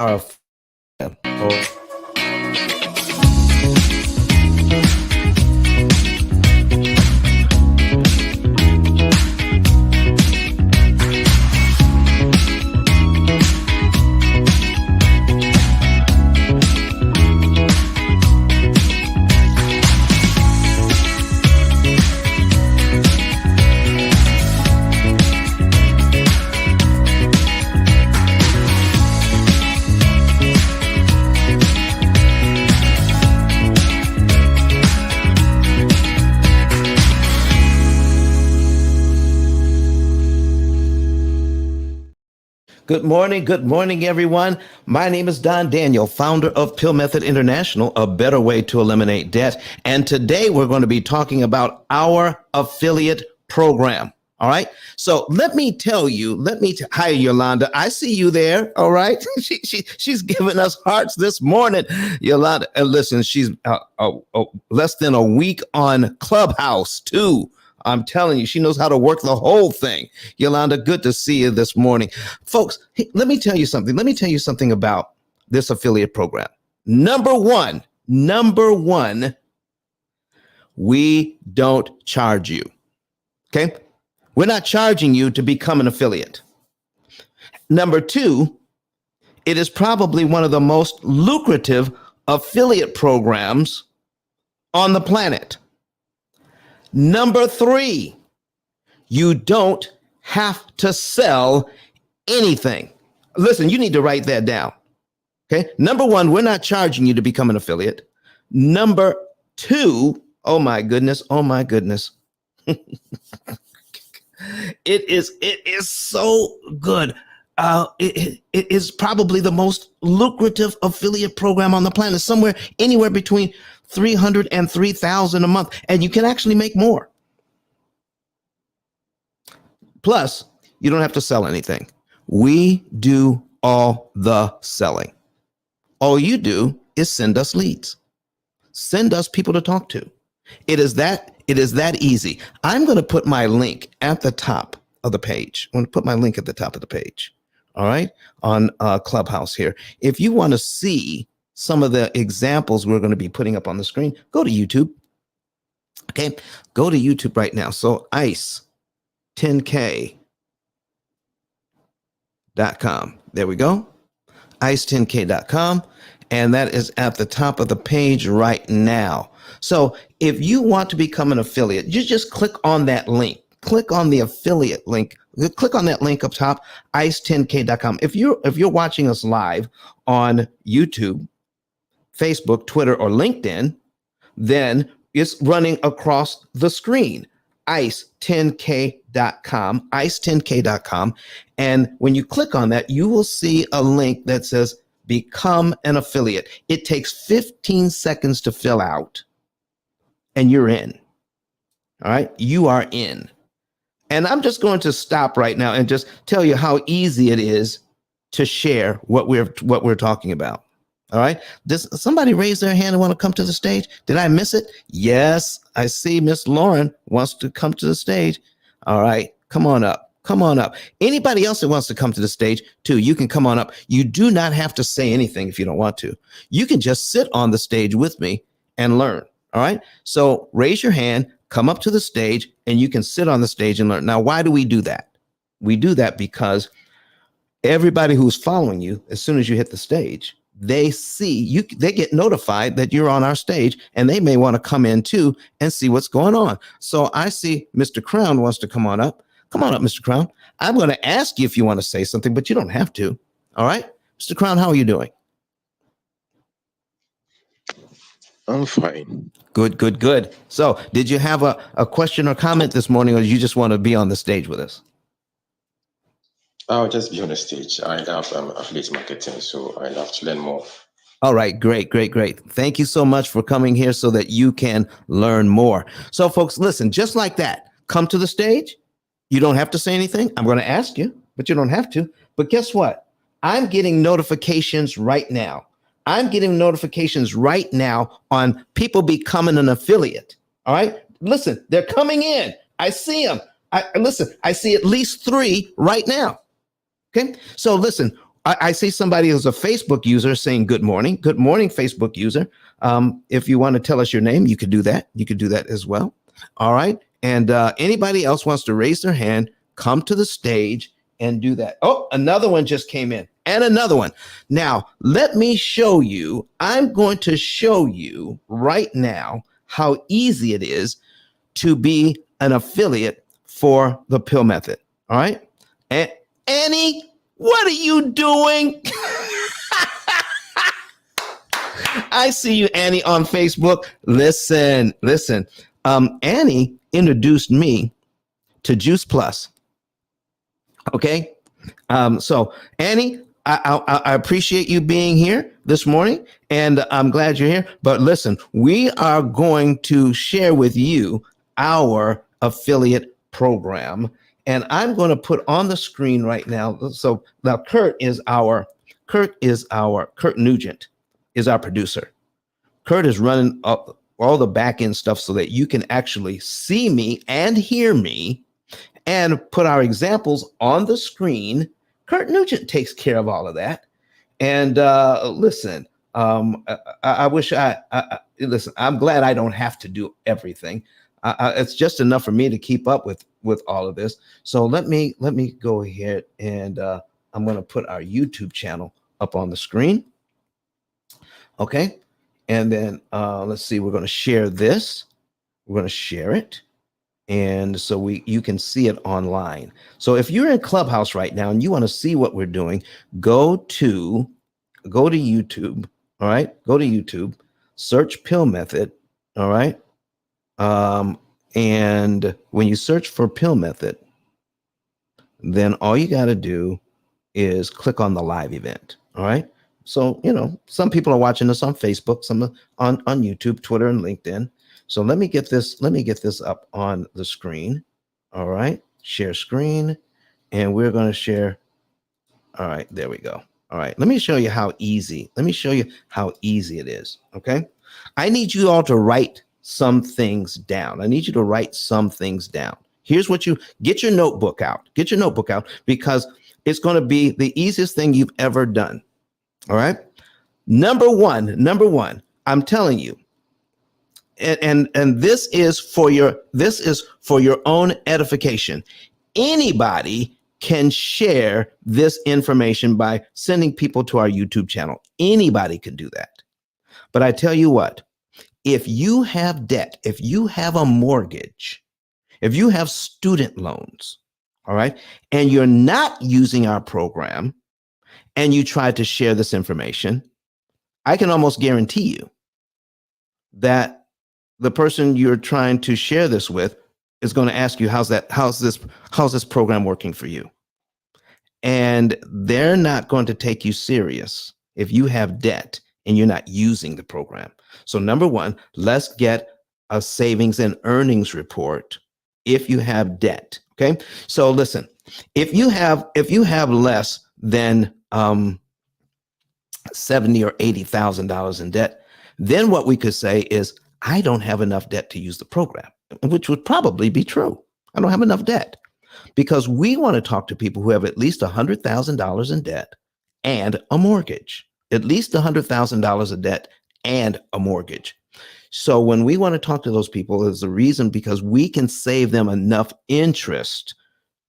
are Good morning, everyone. My name is Don Daniel, founder of P.I.L.L Method International, a better way to eliminate debt. And today we're going to be talking about our affiliate program. All right. So let me tell you, hi, Yolanda. I see you there. All right. She's giving us hearts this morning. Yolanda, listen, she's less than a week on Clubhouse too. I'm telling you, she knows how to work the whole thing. Yolanda, good to see you this morning. Folks, hey, let me tell you something. Let me tell you something about this affiliate program. Number one, we don't charge you. Okay? We're not charging you to become an affiliate. Number two, it is probably one of the most lucrative affiliate programs on the planet. Number three, you don't have to sell anything. Listen, you need to write that down. Okay. Number one, we're not charging you to become an affiliate. Number two, oh my goodness. It is so good. It is probably the most lucrative affiliate program on the planet, anywhere between $300 and $3,000 a month, and you can actually make more. Plus, you don't have to sell anything. We do all the selling. All you do is send us leads. Send us people to talk to. It is that easy. I'm going to put my link at the top of the page. I'm going to put my link at the top of the page. All right, on Clubhouse here. If you want to see some of the examples we're going to be putting up on the screen, go to YouTube. Okay, go to YouTube right now. So ice10k.com. There we go. ice10k.com. And that is at the top of the page right now. So if you want to become an affiliate, you just click on that link. Click on the affiliate link. Click on that link up top, ice10k.com. If you're watching us live on YouTube, Facebook, Twitter, or LinkedIn, then it's running across the screen, ice10k.com, ice10k.com. And when you click on that, you will see a link that says become an affiliate. It takes 15 seconds to fill out and you're in. All right, you are in. And I'm just going to stop right now and just tell you how easy it is to share what we're talking about. All right. Does somebody raise their hand and want to come to the stage? Did I miss it? Yes, I see Miss Lauren wants to come to the stage. All right. Come on up. Come on up. Anybody else that wants to come to the stage too, you can come on up. You do not have to say anything if you don't want to. You can just sit on the stage with me and learn. All right. So raise your hand, come up to the stage, and you can sit on the stage and learn. Now, why do we do that? We do that because everybody who's following you, as soon as you hit the stage, they see you, they get notified that you're on our stage, and they may want to come in too and see what's going on. So I see Mr. Crown wants to come on up. Come on up, Mr. Crown. I'm going to ask you if you want to say something, but you don't have to. All right. Mr. Crown, how are you doing? I'm fine. Good. So did you have a question or comment this morning, or do you just want to be on the stage with us? I'll just be on the stage. I love affiliate marketing, so I love to learn more. All right, great. Thank you so much for coming here so that you can learn more. So folks, listen, just like that, come to the stage. You don't have to say anything. I'm going to ask you, but you don't have to. But guess what? I'm getting notifications right now. I'm getting notifications right now on people becoming an affiliate. All right. Listen, they're coming in. I see them. I see at least 3 right now. Okay. So listen, I see somebody who's a Facebook user saying good morning. Good morning, Facebook user. If you want to tell us your name, you could do that. You could do that as well. All right. And anybody else wants to raise their hand, come to the stage and do that. Oh, another one just came in and another one. Now, let me show you. I'm going to show you right now how easy it is to be an affiliate for the P.I.L.L method. All right. And Annie, what are you doing? I see you, Annie, on Facebook. Listen. Annie introduced me to Juice Plus. Okay. So Annie, I appreciate you being here this morning, and I'm glad you're here. But listen, we are going to share with you our affiliate program, and I'm going to put on the screen right now. So now Kurt Nugent is our producer. Kurt is running up all the back end stuff so that you can actually see me and hear me and put our examples on the screen. Kurt Nugent takes care of all of that. And listen, I wish listen. I'm glad I don't have to do everything. It's just enough for me to keep up with all of this. So let me go ahead and I'm going to put our YouTube channel up on the screen. Okay, and then let's see. We're going to share this. We're going to share it. And so you can see it online. So if you're in Clubhouse right now and you want to see what we're doing, go to YouTube. All right, go to YouTube, search P.I.L.L method. All right, and when you search for P.I.L.L method, then all you got to do is click on the live event. All right. So, some people are watching us on Facebook, some on YouTube, Twitter, and LinkedIn. So let me get this up on the screen. All right. Share screen. And we're going to share. All right. There we go. All right. Let me show you how easy. It is. Okay. I need you all to write some things down. Here's what get your notebook out. Because it's going to be the easiest thing you've ever done. All right. Number one, I'm telling you, and this is for your own edification. Anybody can share this information by sending people to our YouTube channel. Anybody can do that. But I tell you what, if you have debt, if you have a mortgage, if you have student loans, all right, and you're not using our program and you try to share this information, I can almost guarantee you that the person you're trying to share this with is going to ask you, how's this program working for you? And they're not going to take you serious if you have debt and you're not using the program. So number one, let's get a savings and earnings report if you have debt. Okay. So listen, if you have less than $70,000 or $80,000 in debt, then what we could say is, I don't have enough debt to use the program, which would probably be true. I don't have enough debt, because we want to talk to people who have at least $100,000 in debt and a mortgage, at least $100,000 of debt and a mortgage. So when we want to talk to those people, there's a reason, because we can save them enough interest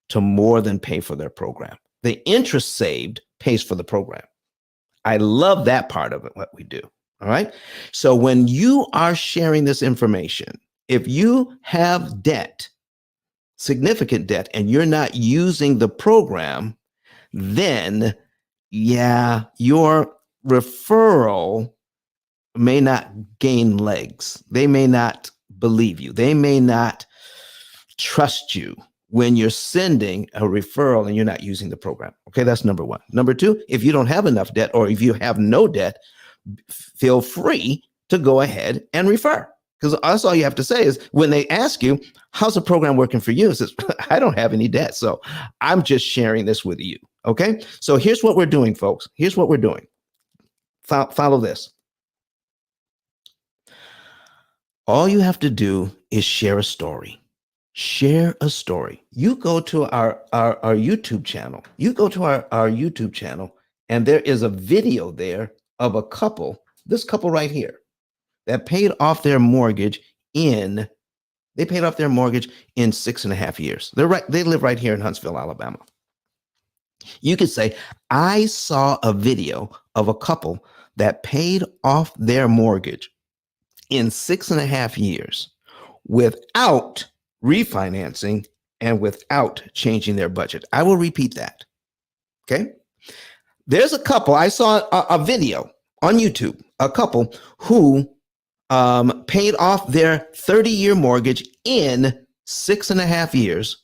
to more than pay for their program. The interest saved pays for the program. I love that part of it, what we do. All right. So when you are sharing this information, if you have debt, significant debt, and you're not using the program, then your referral may not gain legs. They may not believe you. They may not trust you when you're sending a referral and you're not using the program. Okay, that's number one. Number two, if you don't have enough debt, or if you have no debt, feel free to go ahead and refer. Because that's all you have to say is, when they ask you, how's the program working for you? It says, I don't have any debt, so I'm just sharing this with you. Okay, so here's what we're doing, folks. Here's what we're doing. Follow this. All you have to do is share a story. Share a story. You go to our YouTube channel. You go to our YouTube channel And there is a video there of a couple, this couple right here, that paid off their mortgage in 6.5 years. They live right here in Huntsville, Alabama. You could say, I saw a video of a couple that paid off their mortgage in 6.5 years without refinancing and without changing their budget. I will repeat that. Okay. There's a couple, I saw a video on YouTube, a couple who paid off their 30-year mortgage in 6.5 years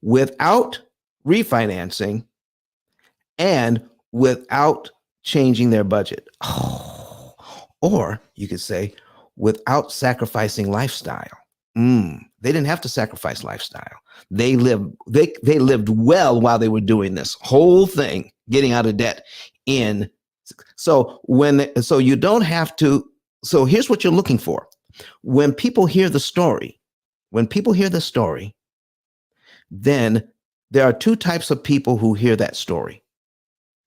without refinancing and without changing their budget. Oh, or you could say without sacrificing lifestyle. They didn't have to sacrifice lifestyle. They lived well while they were doing this whole thing, getting out of debt so you don't have to. So here's what you're looking for. When people hear the story, then there are two types of people who hear that story.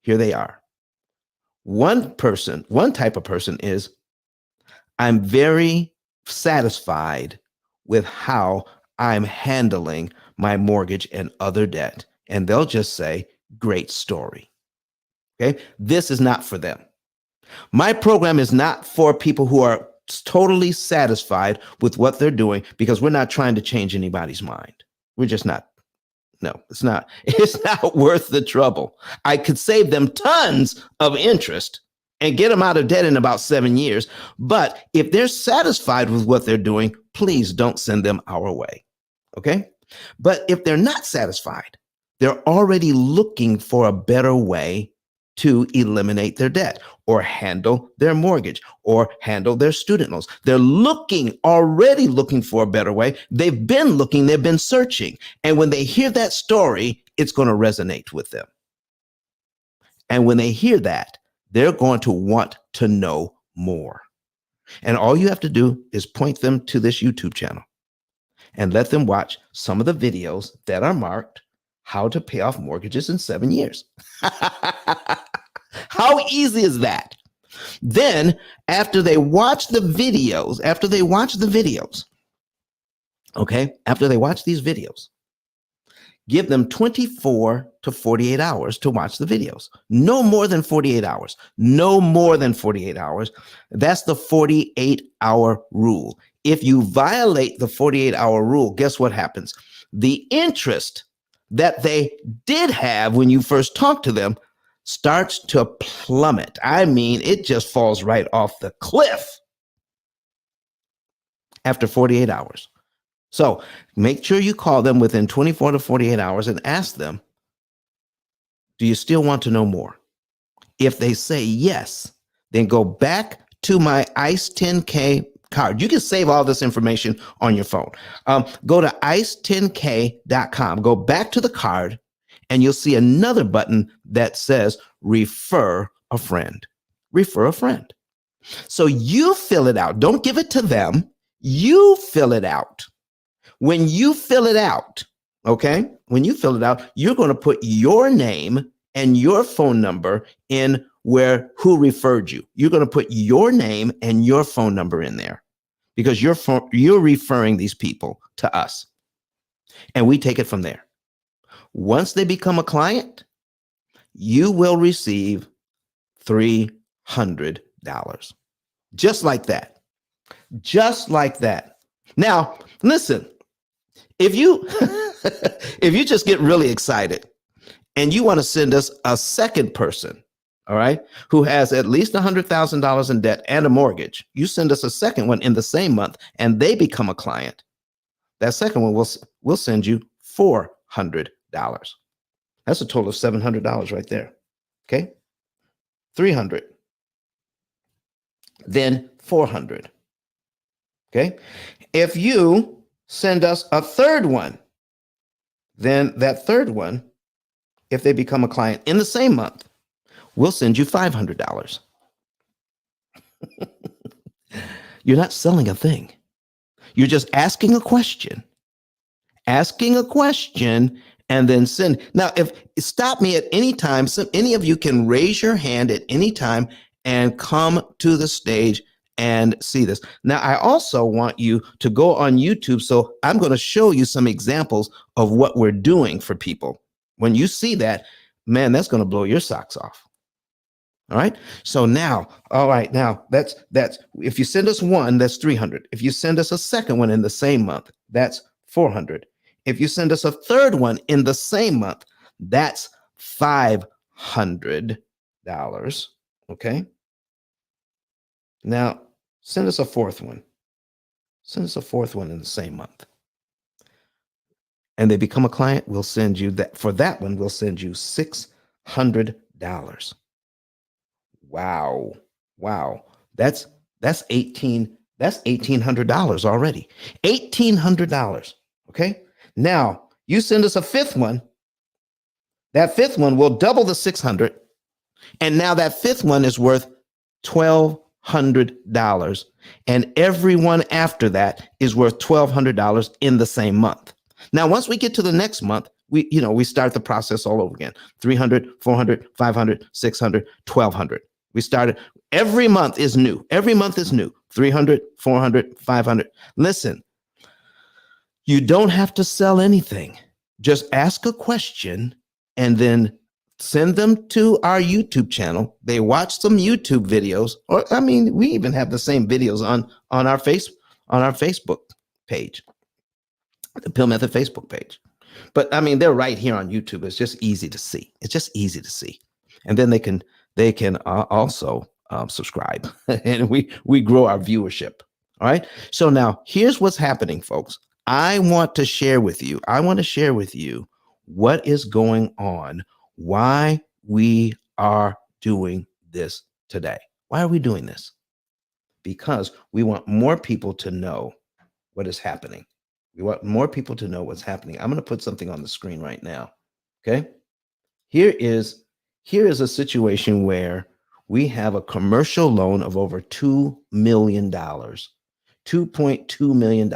Here they are. One type of person is, I'm very satisfied with how I'm handling my mortgage and other debt. And they'll just say, great story. Okay. This is not for them. My program is not for people who are totally satisfied with what they're doing, because we're not trying to change anybody's mind. We're just not. No, it's not worth the trouble. I could save them tons of interest and get them out of debt in about 7 years. But if they're satisfied with what they're doing, please don't send them our way. Okay. But if they're not satisfied, they're already looking for a better way to eliminate their debt or handle their mortgage or handle their student loans. They're already looking for a better way. They've been searching. And when they hear that story, it's going to resonate with them. And when they hear that, they're going to want to know more. And all you have to do is point them to this YouTube channel and let them watch some of the videos that are marked how to pay off mortgages in 7 years. How easy is that? Then after they watch these videos, give them 24 to 48 hours to watch the videos. No more than 48 hours. That's the 48-hour rule. If you violate the 48-hour rule, guess what happens? The interest that they did have when you first talked to them starts to plummet. I mean, it just falls right off the cliff after 48 hours. So make sure you call them within 24 to 48 hours and ask them, do you still want to know more? If they say yes, then go back to my ICE 10K card. You can save all this information on your phone. Go to ice10k.com, go back to the card, and you'll see another button that says refer a friend. Refer a friend. So you fill it out. Don't give it to them. You fill it out. When you fill it out, okay? When you fill it out, you're going to put your name and your phone number in who referred you. You're going to put your name and your phone number in there because you're referring these people to us. And we take it from there. Once they become a client, you will receive $300. Just like that. Just like that. Now, listen, if you just get really excited and you want to send us a second person, all right, who has at least $100,000 in debt and a mortgage, you send us a second one in the same month and they become a client. That second one we'll send you $400. That's a total of $700 right there. Okay. 300. Then 400. Okay. If you send us a third one, then that third one, if they become a client in the same month, we'll send you $500. You're not selling a thing. You're just asking a question and then send. Now, if stop me at any time, any of you can raise your hand at any time and come to the stage and see this. Now, I also want you to go on YouTube. So I'm going to show you some examples of what we're doing for people. When you see that, man, that's going to blow your socks off. All right. So now, all right, now that's if you send us one, that's 300. If you send us a second one in the same month, that's 400. If you send us a third one in the same month, that's $500. Okay. Now send us a fourth one. Send us a fourth one in the same month. And they become a client, we'll send you that. For that one, we'll send you $600. Wow. Wow. That's $1,800 already. $1,800. Okay. Now you send us a fifth one. That fifth one will double the 600. And now that fifth one is worth $1,200. And every one after that is worth $1,200 in the same month. Now, once we get to the next month, we start the process all over again. 300, 400, 500, 600, 1,200. We started. Every month is new. Every month is new. 300, 400, 500. Listen, you don't have to sell anything. Just ask a question and then send them to our YouTube channel. They watch some YouTube videos, or we even have the same videos on our Facebook page, the P.I.L.L Method Facebook page. But they're right here on YouTube. It's just easy to see. And then they can also subscribe, and we grow our viewership. All right. So now here's what's happening, folks. I want to share with you what is going on, why we are doing this today. Why are we doing this? Because we want more people to know what is happening. We want more people to know what's happening. I'm going to put something on the screen right now. Okay. Here is a situation where we have a commercial loan of over $2 million, $2.2 million.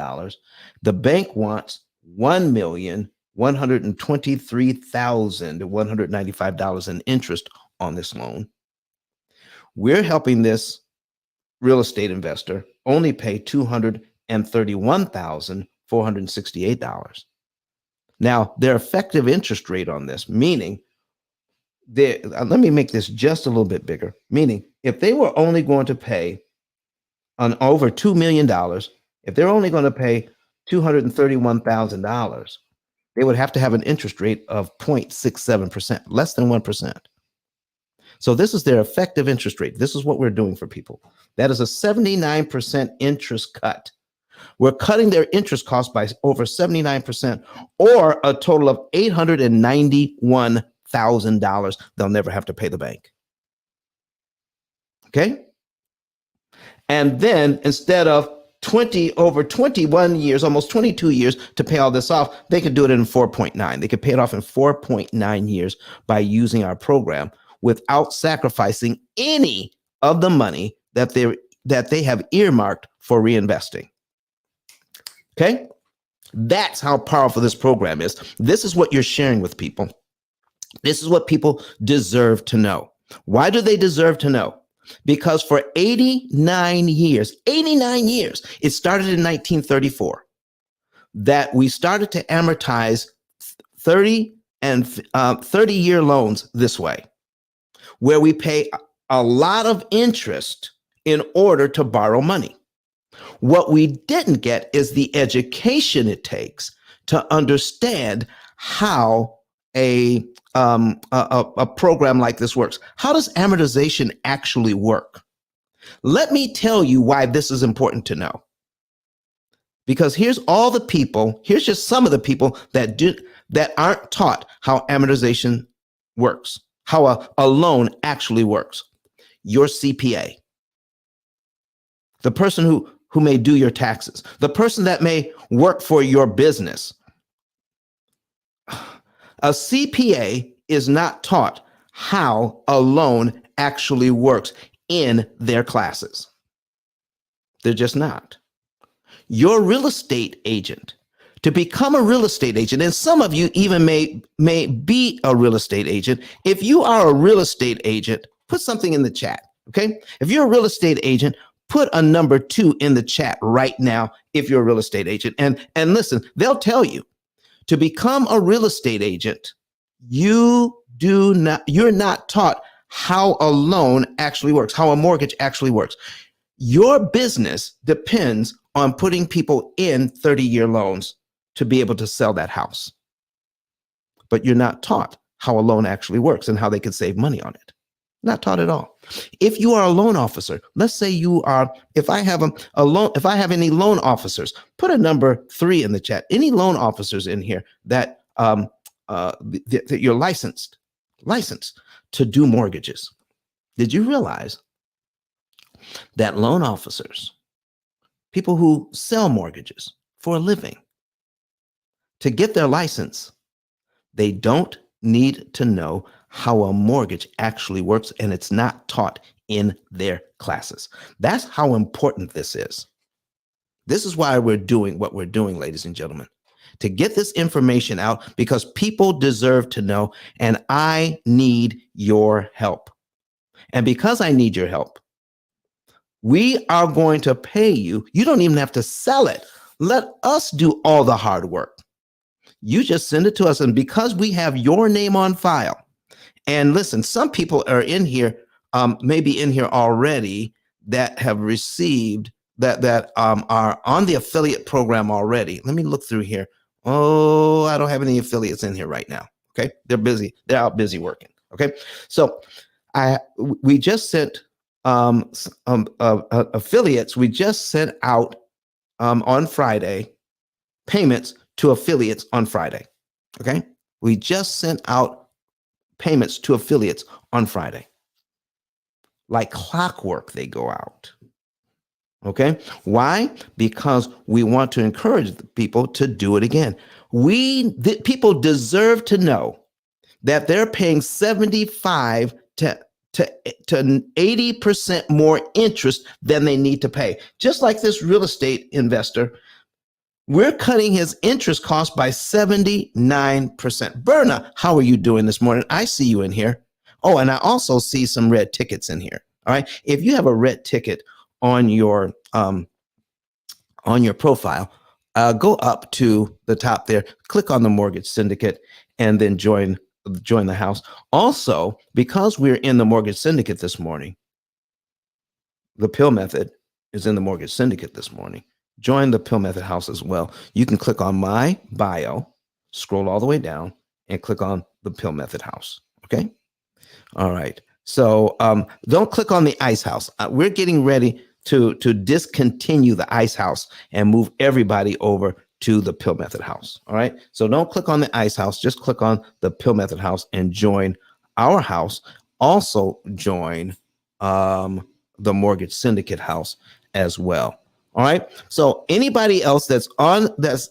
The bank wants $1,123,195 in interest on this loan. We're helping this real estate investor only pay $231,468. Now, their effective interest rate on this, meaning let me make this just a little bit bigger, meaning if they were only going to pay on over $2 million, if they're only going to pay $231,000, they would have to have an interest rate of 0.67%, less than 1%. So this is their effective interest rate. This is what we're doing for people. That is a 79% interest cut. We're cutting their interest cost by over 79%, or a total of $891,000 they'll never have to pay the bank. Okay? And then instead of over 21 years, almost 22 years to pay all this off, they could do it in 4.9. They could pay it off in 4.9 years by using our program without sacrificing any of the money that they have earmarked for reinvesting. Okay? That's how powerful this program is. This is what you're sharing with people. This is what people deserve to know. Why do they deserve to know? Because for 89 years, it started in 1934, that we started to amortize 30-year loans this way, where we pay a lot of interest in order to borrow money. What we didn't get is the education it takes to understand how a program like this works. How does amortization actually work? Let me tell you why this is important to know. Because here's just some of the people that aren't taught how amortization works, how a loan actually works. Your CPA, the person who may do your taxes, the person that may work for your business. A CPA is not taught how a loan actually works in their classes. They're just not. Your real estate agent To become a real estate agent, and some of you even may be a real estate agent. If you are a real estate agent, put something in the chat, okay? If you're a real estate agent, put a number 2 in the chat right now if you're a real estate agent. And listen, they'll tell you to become a real estate agent, you're not taught how a loan actually works, how a mortgage actually works. Your business depends on putting people in 30-year loans to be able to sell that house. But you're not taught how a loan actually works and how they can save money on it. Not taught at all. If you are a loan officer, let's say you are, if I have any loan officers, put a number 3 in the chat. Any loan officers in here that that you're licensed to do mortgages. Did you realize that loan officers, people who sell mortgages for a living, to get their license, they don't need to know how a mortgage actually works, and it's not taught in their classes. That's how important this is. This is why we're doing what we're doing, ladies and gentlemen, to get this information out, because people deserve to know, and I need your help. And because I need your help, we are going to pay you. You don't even have to sell it. Let us do all the hard work. You just send it to us. And because we have your name on file, and listen, some people are in here, maybe in here already, that have received that are on the affiliate program already. Let me look through here. Oh, I don't have any affiliates in here right now. Okay. They're busy. They're out busy working. Okay. So we just sent affiliates. We just sent out on Friday payments to affiliates on Friday. Okay. We just sent out payments to affiliates on Friday. Like clockwork, they go out. Okay. Why? Because we want to encourage the people to do it again. People deserve to know that they're paying 75 to 80% more interest than they need to pay. Just like this real estate investor, we're cutting his interest cost by 79%. Berna, how are you doing this morning? I see you in here. Oh, and I also see some red tickets in here. All right. If you have a red ticket on your profile, go up to the top there, click on the mortgage syndicate, and then join the house. Also, because we're in the mortgage syndicate this morning, the P.I.L.L method is in the mortgage syndicate this morning. Join the P.I.L.L method house as well. You can click on my bio, scroll all the way down, and click on the P.I.L.L method house. Okay. All right. So don't click on the ice house. We're getting ready to discontinue the ice house and move everybody over to the P.I.L.L method house. All right. So don't click on the ice house. Just click on the P.I.L.L method house and join our house. Also join the mortgage syndicate house as well. All right. So anybody else that's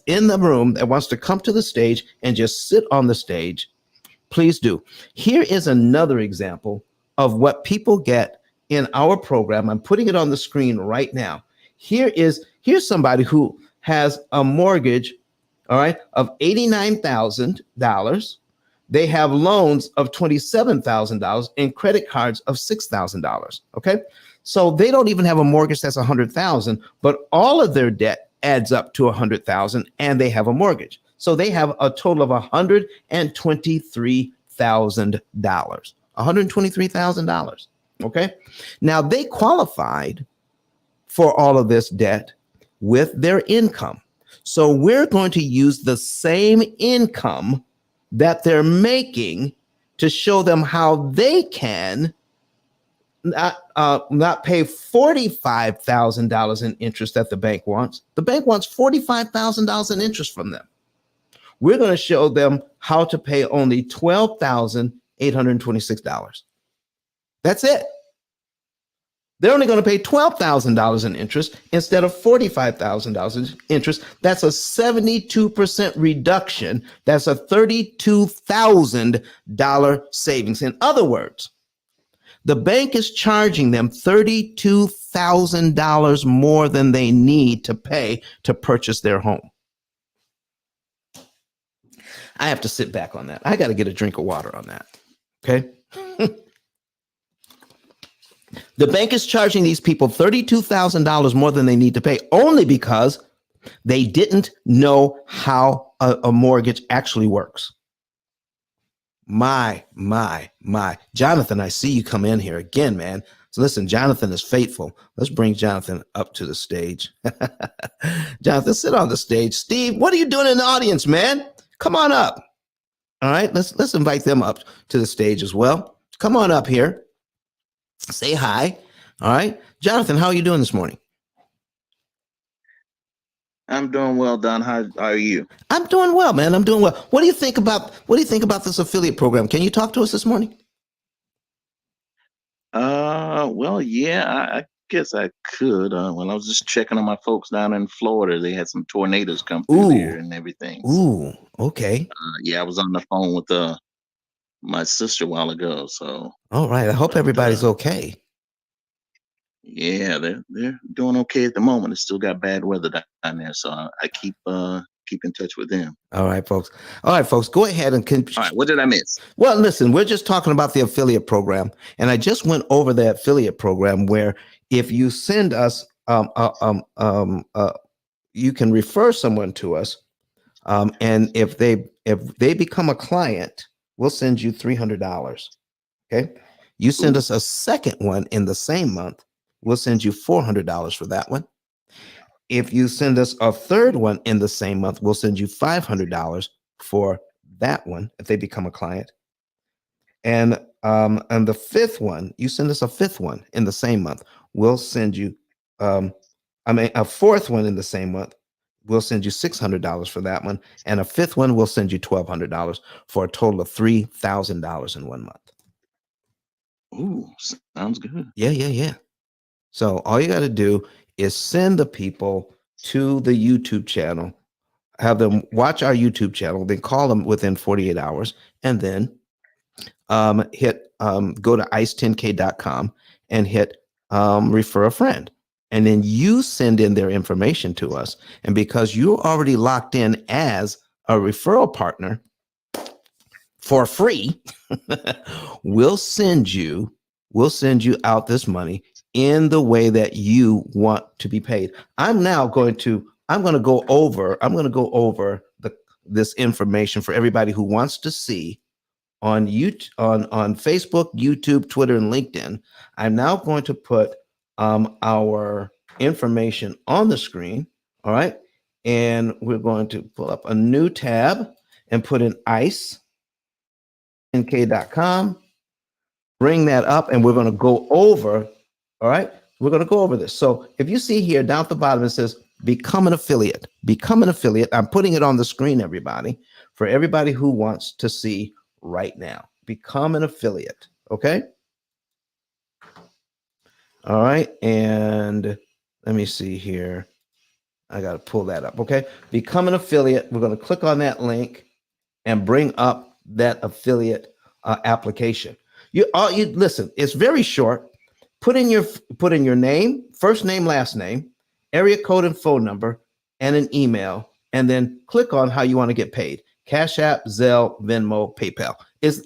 in the room that wants to come to the stage and just sit on the stage, please do. Here is another example of what people get in our program. I'm putting it on the screen right now. Here's somebody who has a mortgage, all right, of $89,000. They have loans of $27,000 and credit cards of $6,000. Okay. So they don't even have a mortgage that's $100,000, but all of their debt adds up to $100,000 and they have a mortgage. So they have a total of $123,000. $123,000. Okay. Now they qualified for all of this debt with their income. So we're going to use the same income that they're making to show them how they can not pay $45,000 in interest that the bank wants. The bank wants $45,000 in interest from them. We're going to show them how to pay only $12,826. That's it. They're only going to pay $12,000 in interest instead of $45,000 in interest. That's a 72% reduction. That's a $32,000 savings. In other words, the bank is charging them $32,000 more than they need to pay to purchase their home. I have to sit back on that. I got to get a drink of water on that. Okay. The bank is charging these people $32,000 more than they need to pay only because they didn't know how a mortgage actually works. My. Jonathan, I see you come in here again, man. So listen, Jonathan is faithful. Let's bring Jonathan up to the stage. Jonathan, sit on the stage. Steve, what are you doing in the audience, man? Come on up. All right, let's invite them up to the stage as well. Come on up here. Say hi. All right. Jonathan, how are you doing this morning? I'm doing well, Don. How are you? I'm doing well, man. I'm doing well. What do you think about this affiliate program? Can you talk to us this morning? Well, yeah, I guess I could. When I was just checking on my folks down in Florida, they had some tornadoes come through there and everything. Ooh, okay. Yeah, I was on the phone with my sister a while ago. So, all right. I hope everybody's okay. Yeah, they're doing okay at the moment. It's still got bad weather down there, so I keep in touch with them. All right, folks. Go ahead and all right. What did I miss? Well, listen, we're just talking about the affiliate program, and I just went over the affiliate program where if you send us, you can refer someone to us, and if they become a client, we'll send you $300. Okay, you send us a second one in the same month, we'll send you $400 for that one. If you send us a third one in the same month, we'll send you $500 for that one if they become a client. And the fifth one, you send us a fifth one in the same month, we'll send you a fourth one in the same month, we'll send you $600 for that one, and a fifth one we'll send you $1,200 for a total of $3,000 in 1 month. Ooh, sounds good. Yeah. So all you got to do is send the people to the YouTube channel, have them watch our YouTube channel, then call them within 48 hours, and then go to ice10k.com and hit refer a friend. And then you send in their information to us. And because you're already locked in as a referral partner for free, we'll send you out this money in the way that you want to be paid. I'm going to go over this information for everybody who wants to see on YouTube, on Facebook, YouTube, Twitter, and LinkedIn. I'm now going to put our information on the screen. All right. And we're going to pull up a new tab and put in ice10k.com. Bring that up, and we're going to go over. All right. We're going to go over this. So if you see here down at the bottom, it says become an affiliate. Become an affiliate. I'm putting it on the screen, everybody, for everybody who wants to see right now. Become an affiliate. Okay. All right. And let me see here. I got to pull that up. Okay. Become an affiliate. We're going to click on that link and bring up that affiliate application. You listen, it's very short. Put in your name, first name, last name, area code and phone number, and an email, and then click on how you want to get paid. Cash App, Zelle, Venmo, PayPal.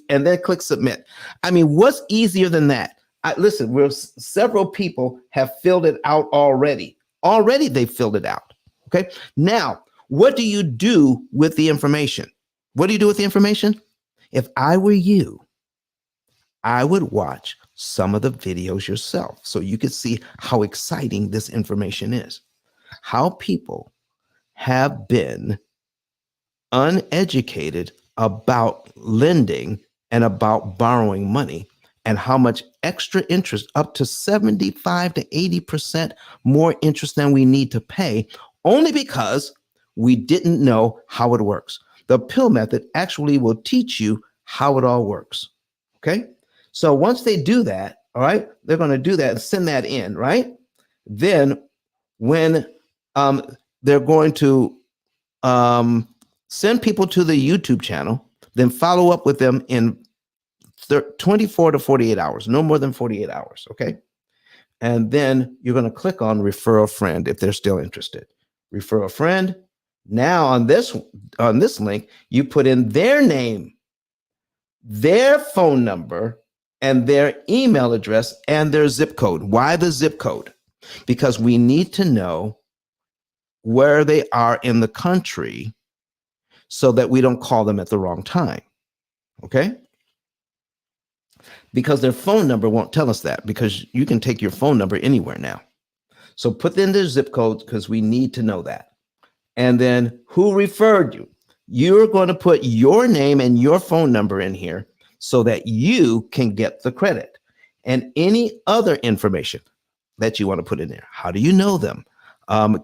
And then click submit. I mean, what's easier than that? Listen, several people have filled it out already. Already they filled it out. Okay. Now, what do you do with the information? What do you do with the information? If I were you, I would watch some of the videos yourself so you could see how exciting this information is. How people have been uneducated about lending and about borrowing money, and how much extra interest, up to 75 to 80% more interest than we need to pay, only because we didn't know how it works. The P.I.L.L method actually will teach you how it all works. Okay. So once they do that, all right, they're going to do that and send that in, right? Then when they're going to send people to the YouTube channel, then follow up with them in 24 to 48 hours, no more than 48 hours. Okay. And then you're going to click on refer a friend if they're still interested. Refer a friend. Now on this link, you put in their name, their phone number, and their email address and their zip code. Why the zip code? Because we need to know where they are in the country so that we don't call them at the wrong time. Okay? Because their phone number won't tell us that, because you can take your phone number anywhere now. So put in their zip codes because we need to know that. And then who referred you? You're going to put your name and your phone number in here so that you can get the credit. And any other information that you want to put in there. How do you know them?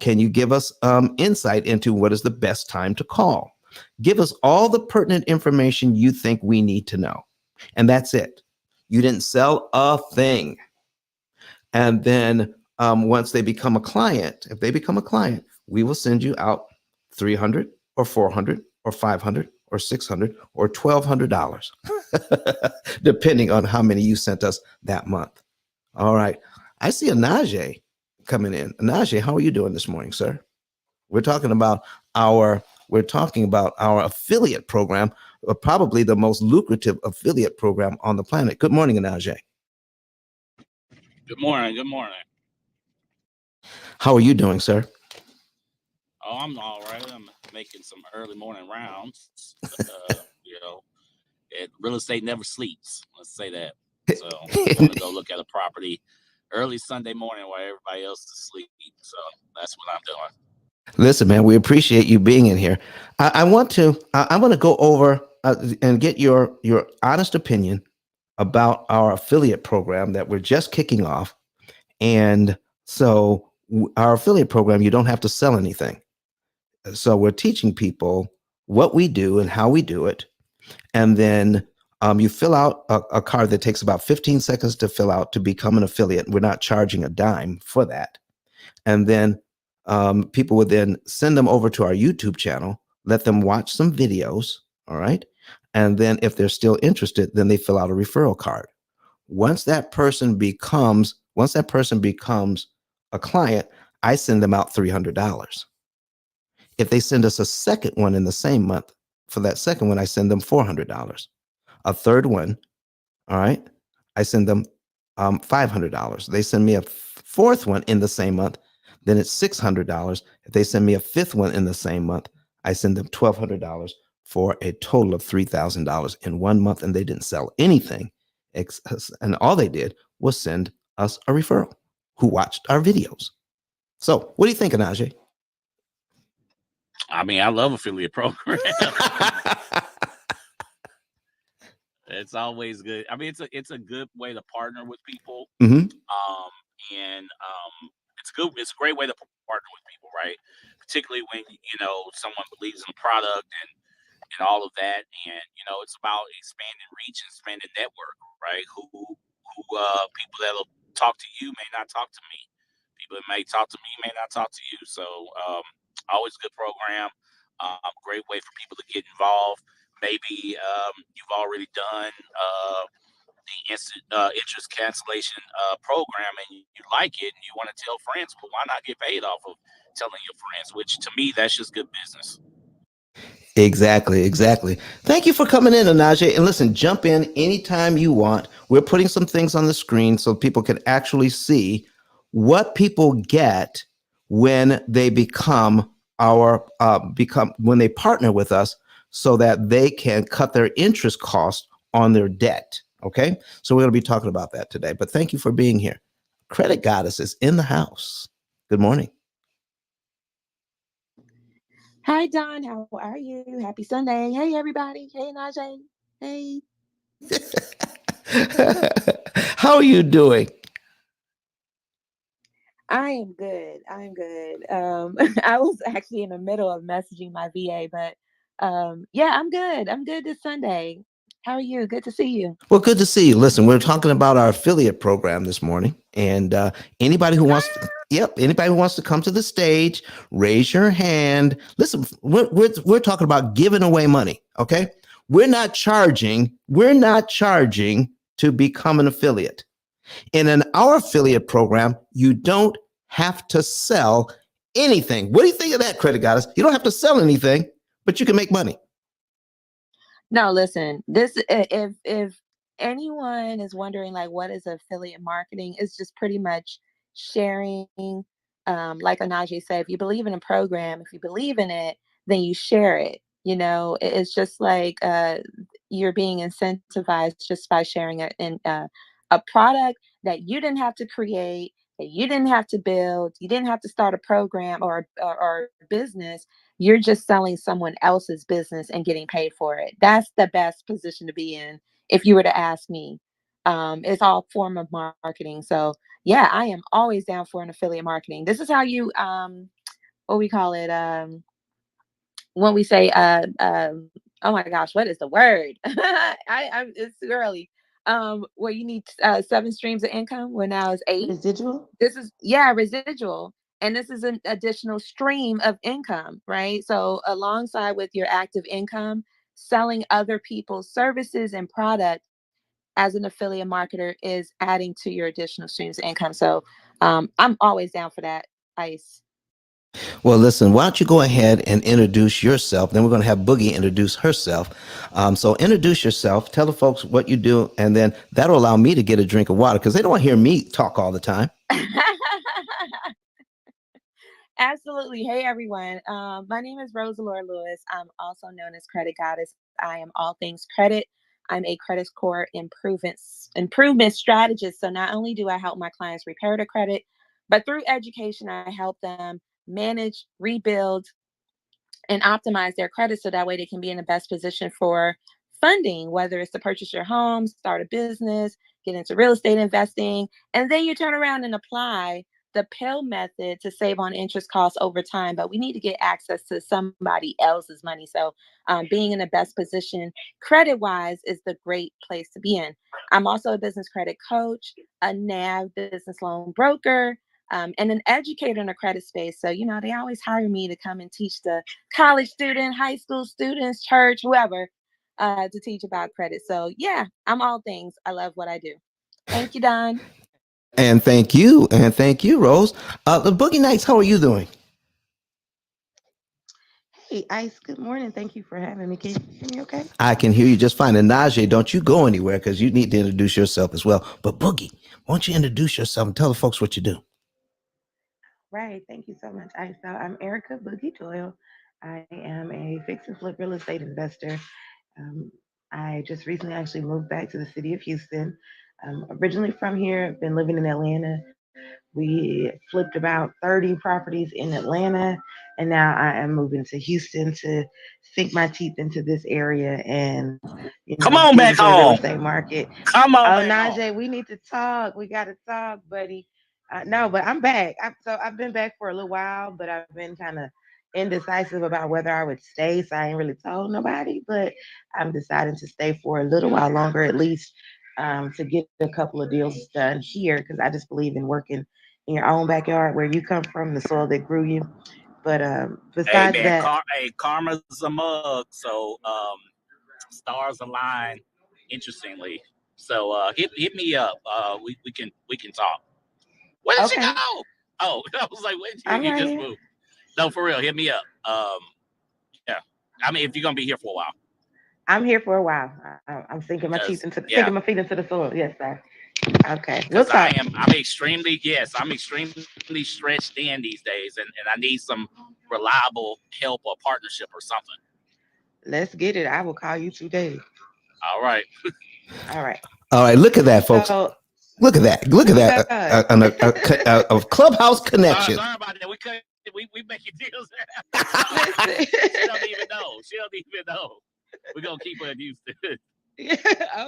Can you give us insight into what is the best time to call? Give us all the pertinent information you think we need to know. And that's it. You didn't sell a thing. And then once they become a client, if they become a client, we will send you out $300 or $400 or $500 or $600 or $1,200, depending on how many you sent us that month. All right. I see a Najee coming in. Najee, how are you doing this morning, sir? We're talking about our affiliate program, probably the most lucrative affiliate program on the planet. Good morning, Najee. Good morning. Good morning. How are you doing, sir? Oh, I'm all right. I'm making some early morning rounds. Real estate never sleeps. Let's say that. So I'm going to go look at a property early Sunday morning while everybody else is asleep. So that's what I'm doing. Listen, man, we appreciate you being in here. I want to go over and get your honest opinion about our affiliate program that we're just kicking off. And so our affiliate program, you don't have to sell anything. So we're teaching people what we do and how we do it. And then you fill out a card that takes about 15 seconds to fill out to become an affiliate. We're not charging a dime for that. And then people would then send them over to our YouTube channel, let them watch some videos. All right. And then if they're still interested, then they fill out a referral card. Once that person becomes a client, I send them out $300. If they send us a second one in the same month, for that second one, I send them $400. A third one, all right, I send them $500. They send me a fourth one in the same month, then it's $600. If they send me a fifth one in the same month, I send them $1,200 for a total of $3,000 in 1 month, and they didn't sell anything. And all they did was send us a referral who watched our videos. So what do you think, Najee? I mean, I love affiliate program. It's always good. I mean, it's a good way to partner with people. Mm-hmm. It's a great way to partner with people, right? Particularly when someone believes in the product and all of that, and it's about expanding reach and expanding network, right? Who people that'll talk to you may not talk to me. People that may talk to me may not talk to you. So always a good program. Great way for people to get involved. Maybe you've already done the interest cancellation program and you like it and you want to tell friends. Well, why not get paid off of telling your friends? Which to me, that's just good business. Exactly. Thank you for coming in, Najee. And listen, jump in anytime you want. We're putting some things on the screen so people can actually see what people get when they become when they partner with us, so that they can cut their interest costs on their debt. Okay, so we're going to be talking about that today. But thank you for being here. Credit Goddess is in the house. Good morning. Hi, Don. How are you? Happy Sunday. Hey, everybody. Hey, Najee. Hey. How are you doing? I am good. I was actually in the middle of messaging my VA, but yeah, I'm good. I'm good this Sunday. How are you? Good to see you. Well, good to see you. Listen, we're talking about our affiliate program this morning, and anybody who wants to come to the stage, raise your hand. Listen, we're talking about giving away money. Okay, we're not charging to become an affiliate. And in our affiliate program, you don't have to sell anything. What do you think of that, Credit Goddess? You don't have to sell anything, but you can make money. No, listen, this if anyone is wondering like what is affiliate marketing, it's just pretty much sharing, like Anaje said, if you believe in a program, if you believe in it, then you share it. It's just like you're being incentivized just by sharing it in a product that you didn't have to create, that you didn't have to build, you didn't have to start a program or business. You're just selling someone else's business and getting paid for it. That's the best position to be in, if you were to ask me. It's all form of marketing. So yeah, I am always down for an affiliate marketing. This is how you what we call it, when we say oh my gosh, what is the word? It's too early. Where you need 7 streams of income, when now it's 8. Residual? This is residual. And this is an additional stream of income, right? So alongside with your active income, selling other people's services and product as an affiliate marketer is adding to your additional streams of income. So I'm always down for that, Ice. Well, listen, why don't you go ahead and introduce yourself? Then we're going to have Boogie introduce herself. So introduce yourself, tell the folks what you do, and then that'll allow me to get a drink of water because they don't want to hear me talk all the time. Absolutely. Hey, everyone. My name is Rosalora Lewis. I'm also known as Credit Goddess. I am all things credit. I'm a credit score improvement strategist. So not only do I help my clients repair their credit, but through education, I help them manage, rebuild, and optimize their credit so that way they can be in the best position for funding, whether it's to purchase your home, start a business, get into real estate investing, and then you turn around and apply the P.I.L.L method to save on interest costs over time. But we need to get access to somebody else's money. So being in the best position credit wise is the great place to be in. I'm also a business credit coach, a NAV business loan broker, and an educator in the credit space. So, they always hire me to come and teach the college student, high school students, church, whoever, to teach about credit. So yeah, I'm all things. I love what I do. Thank you, Don. And thank you. And thank you, Rose. The Boogie Nights, how are you doing? Hey, Ice, good morning. Thank you for having me. Can you hear me okay? I can hear you just fine. And Najee, don't you go anywhere because you need to introduce yourself as well. But Boogie, why don't you introduce yourself and tell the folks what you do? Right. Thank you so much, Ice. So I'm Erica Boogie Doyle. I am a fix and flip real estate investor. Um, I just recently actually moved back to the city of Houston. Originally from here, I've been living in Atlanta. We flipped about 30 properties in Atlanta, and now I am moving to Houston to sink my teeth into this area and, Come on get back into the real home. estate market. Come on Oh, back home. Najee, we need to talk. We got to talk, buddy. No, but I'm back. So I've been back for a little while, but I've been kind of indecisive about whether I would stay. So I ain't really told nobody, but I'm deciding to stay for a little while longer, at least, to get a couple of deals done here, because I just believe in working in your own backyard where you come from, the soil that grew you. But Hey besides man, that, karma's a mug. So stars align interestingly. So hit me up. We can talk. Where did she okay, go? Oh, I was like, where did I'm you right just here. moved? No, for real, hit me up. Yeah. I mean, if you're gonna be here for a while, I'm here for a while. I'm sinking my teeth because into yeah, sinking my feet into the soil. Yes, sir. Okay, we'll because talk. I'm extremely stretched thin these days, and I need some reliable help or partnership or something. Let's get it. I will call you today. All right. All right. All right, look at that, folks. So Look at that. Look at that. yes. A clubhouse Sorry, connection. sorry about that. We making deals. Listen. She don't even know. She don't even know. We're gonna keep her used to it. Yeah,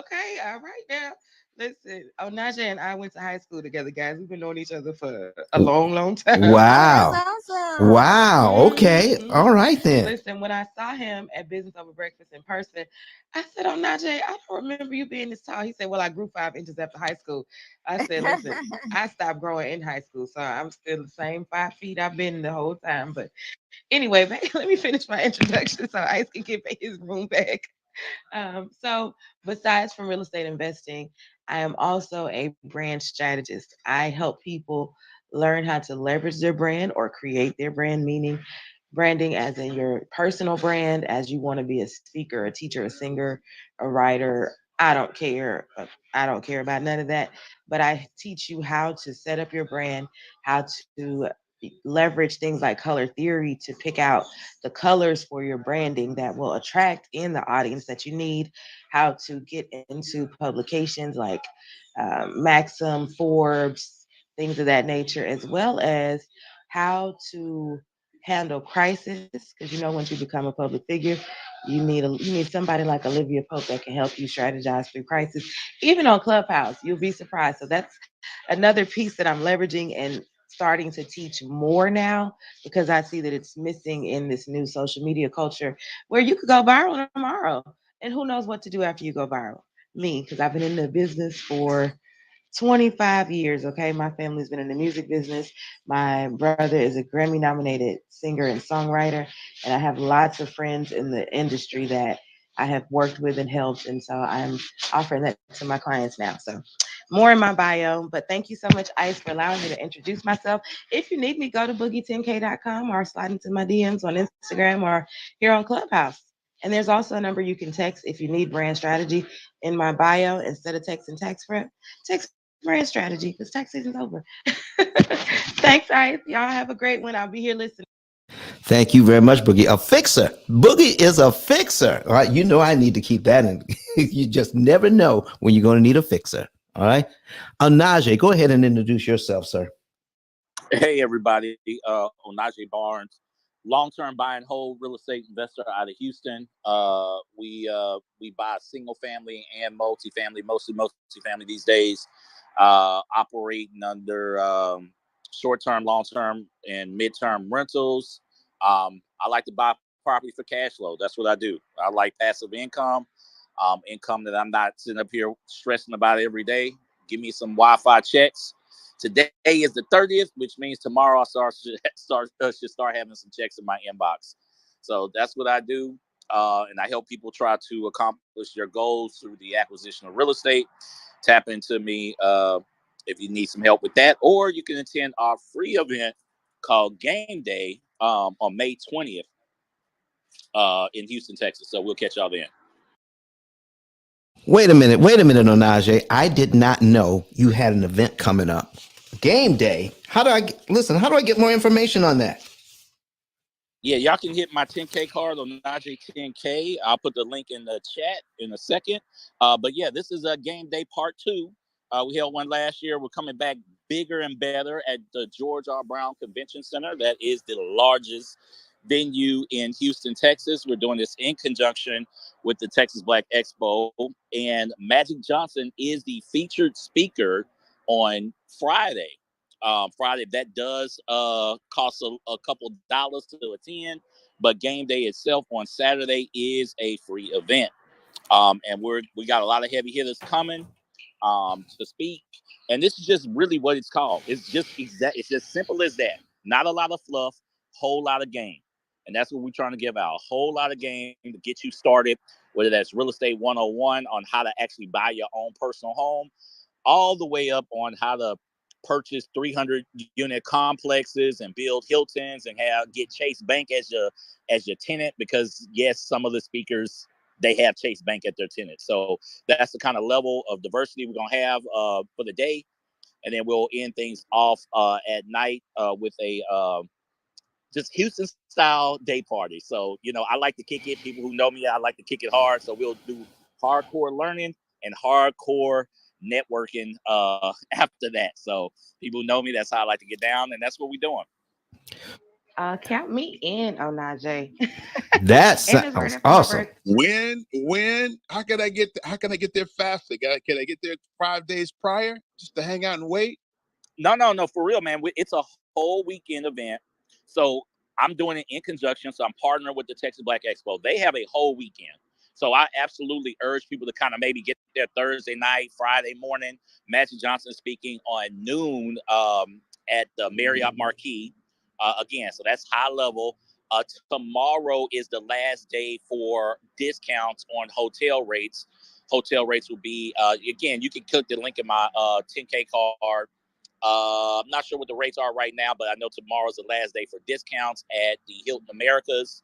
okay, all right now. Listen, Onaja and I went to high school together, guys. We've been knowing each other for a long, long time. Oh, that's Wow. awesome. Wow. Okay. All right then. Listen, when I saw him at Business Over Breakfast in person, I said, Onaja, I don't remember you being this tall. He said, well, I grew 5 inches after high school. I said, listen, I stopped growing in high school, so I'm still the same 5 feet I've been the whole time. But anyway, let me finish my introduction so Ice can get his room back. So besides from real estate investing, I am also a brand strategist. I help people learn how to leverage their brand or create their brand, meaning branding as in your personal brand, as you want to be a speaker, a teacher, a singer, a writer. I don't care. I don't care about none of that. But I teach you how to set up your brand, how to leverage things like color theory to pick out the colors for your branding that will attract in the audience that you need, how to get into publications like Maxim, Forbes, things of that nature, as well as how to handle crisis. Because you know, once you become a public figure, you need somebody like Olivia Pope that can help you strategize through crisis. Even on Clubhouse, you'll be surprised. So that's another piece that I'm leveraging and starting to teach more now, because I see that it's missing in this new social media culture where you could go viral tomorrow. And who knows what to do after you go viral? Me, because I've been in the business for 25 years. Okay. My family's been in the music business. My brother is a Grammy nominated singer and songwriter. And I have lots of friends in the industry that I have worked with and helped. And so I'm offering that to my clients now. So more in my bio. But thank you so much, Ice, for allowing me to introduce myself. If you need me, go to boogie10k.com or slide into my DMs on Instagram or here on Clubhouse. And there's also a number you can text if you need brand strategy in my bio. Instead of texting tax prep, text brand strategy because tax season's over. Thanks, Ice. Y'all have a great one. I'll be here listening. Thank you very much, Boogie. A fixer. Boogie is a fixer. All right. You know, I need to keep that in. You just never know when you're going to need a fixer. All right. Najee, go ahead and introduce yourself, sir. Hey, everybody. Onaje Barnes, long-term buy and hold real estate investor out of Houston. We buy single family and multifamily, mostly multifamily these days, operating under short-term, long-term, and mid-term rentals. I like to buy property for cash flow. That's what I do. I like passive income, income that I'm not sitting up here stressing about every day. Give me some Wi-Fi checks. Today is the 30th, which means tomorrow I should start having some checks in my inbox. So that's what I do. And I help people try to accomplish their goals through the acquisition of real estate. Tap into me if you need some help with that. Or you can attend our free event called Game Day on May 20th in Houston, Texas. So we'll catch y'all then. Wait a minute, Onaje. I did not know you had an event coming up. Game day. How do I get more information on that? Yeah, y'all can hit my 10K card on Najee 10K. I'll put the link in the chat in a second. But yeah, this is a game day part 2. We held one last year. We're coming back bigger and better at the George R. Brown Convention Center. That is the largest venue in Houston, Texas. We're doing this in conjunction with the Texas Black Expo. And Magic Johnson is the featured speaker on Friday. Friday, that does cost a couple dollars to attend, but game day itself on Saturday is a free event. And we got a lot of heavy hitters coming to speak, and this is just really what it's called. It's just simple as that. Not a lot of fluff, whole lot of game, and that's what we're trying to give out. A whole lot of game to get you started, whether that's real estate 101 on how to actually buy your own personal home, all the way up on how to purchase 300 unit complexes and build Hiltons and get Chase Bank as your tenant, because yes, some of the speakers, they have Chase Bank at their tenant. So that's the kind of level of diversity we're gonna have for the day, and then we'll end things off at night with a just Houston style day party. So, you know, I like to kick it. People who know me, I like to kick it hard. So we'll do hardcore learning and hardcore networking after that. So people who know me, that's how I like to get down, and that's what we're doing. Count me in, Onaje. That And it's sounds right after my awesome. birthday. When? How can I get there faster? Can I get there 5 days prior just to hang out and wait? No, for real, man. It's a whole weekend event. So I'm doing it in conjunction. So I'm partnering with the Texas Black Expo. They have a whole weekend. So I absolutely urge people to kind of maybe get there Thursday night, Friday morning. Magic Johnson speaking on noon at the Marriott Marquis. Again, so that's high level. Tomorrow is the last day for discounts on hotel rates. Hotel rates will be, again, you can click the link in my 10K card I'm not sure what the rates are right now, but I know tomorrow's the last day for discounts at the Hilton Americas.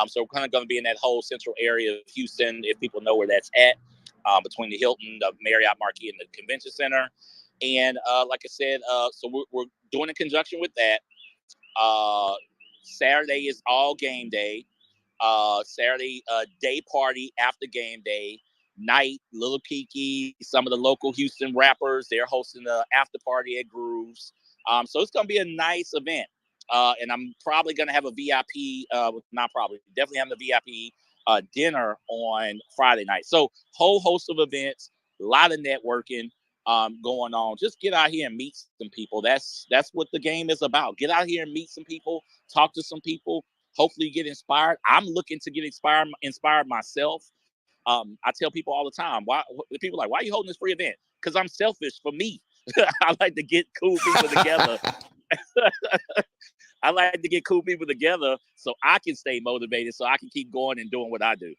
So we're kind of going to be in that whole central area of Houston, if people know where that's at, between the Hilton, the Marriott Marquis, and the Convention Center. And like I said, so we're doing in conjunction with that. Saturday is all game day. Saturday day party after game day. Night, Little Kiki, some of the local Houston rappers, they're hosting the after party at Grooves. So it's going to be a nice event. And I'm probably going to have a VIP, not probably, definitely having a VIP dinner on Friday night. So whole host of events, a lot of networking going on. Just get out here and meet some people. That's what the game is about. Get out here and meet some people, talk to some people, hopefully get inspired. I'm looking to get inspired myself. I tell people all the time, people are like, why are you holding this free event? Because I'm selfish for me. I like to get cool people together. I like to get cool people together so I can stay motivated, so I can keep going and doing what I do.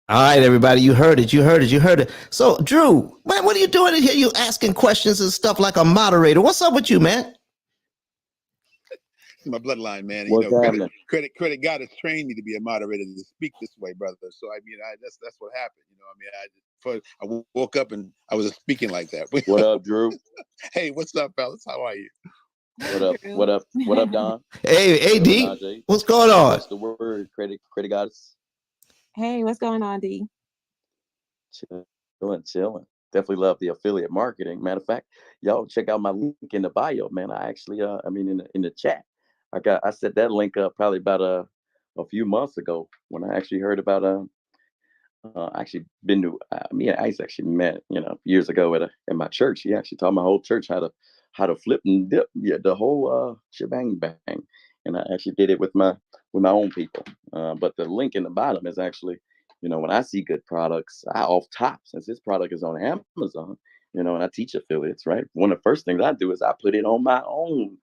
All right, everybody, you heard it. So, Drew, man, what are you doing in here? You asking questions and stuff like a moderator. What's up with you, man? My bloodline, man. What's happening? Credit God has trained me to be a moderator to speak this way, brother. So I mean, that's what happened. You know, I mean, I woke up and I was speaking like that. What up, Drew? Hey, what's up, fellas? How are you? What up, Don? Hey, D. Najee? What's going on? What's the word? Credit goddess. Hey, what's going on, D? Chilling. Definitely love the affiliate marketing. Matter of fact, y'all check out my link in the bio, man. I actually, in the chat, I set that link up probably about a few months ago when I actually heard about actually been to me and Ice actually met years ago at my church. He actually taught my whole church how to flip and dip, the whole shebang bang, and I actually did it with my own people. But the link in the bottom is actually, when I see good products, I off top, since this product is on Amazon, and I teach affiliates, right? One of the first things I do is I put it on my own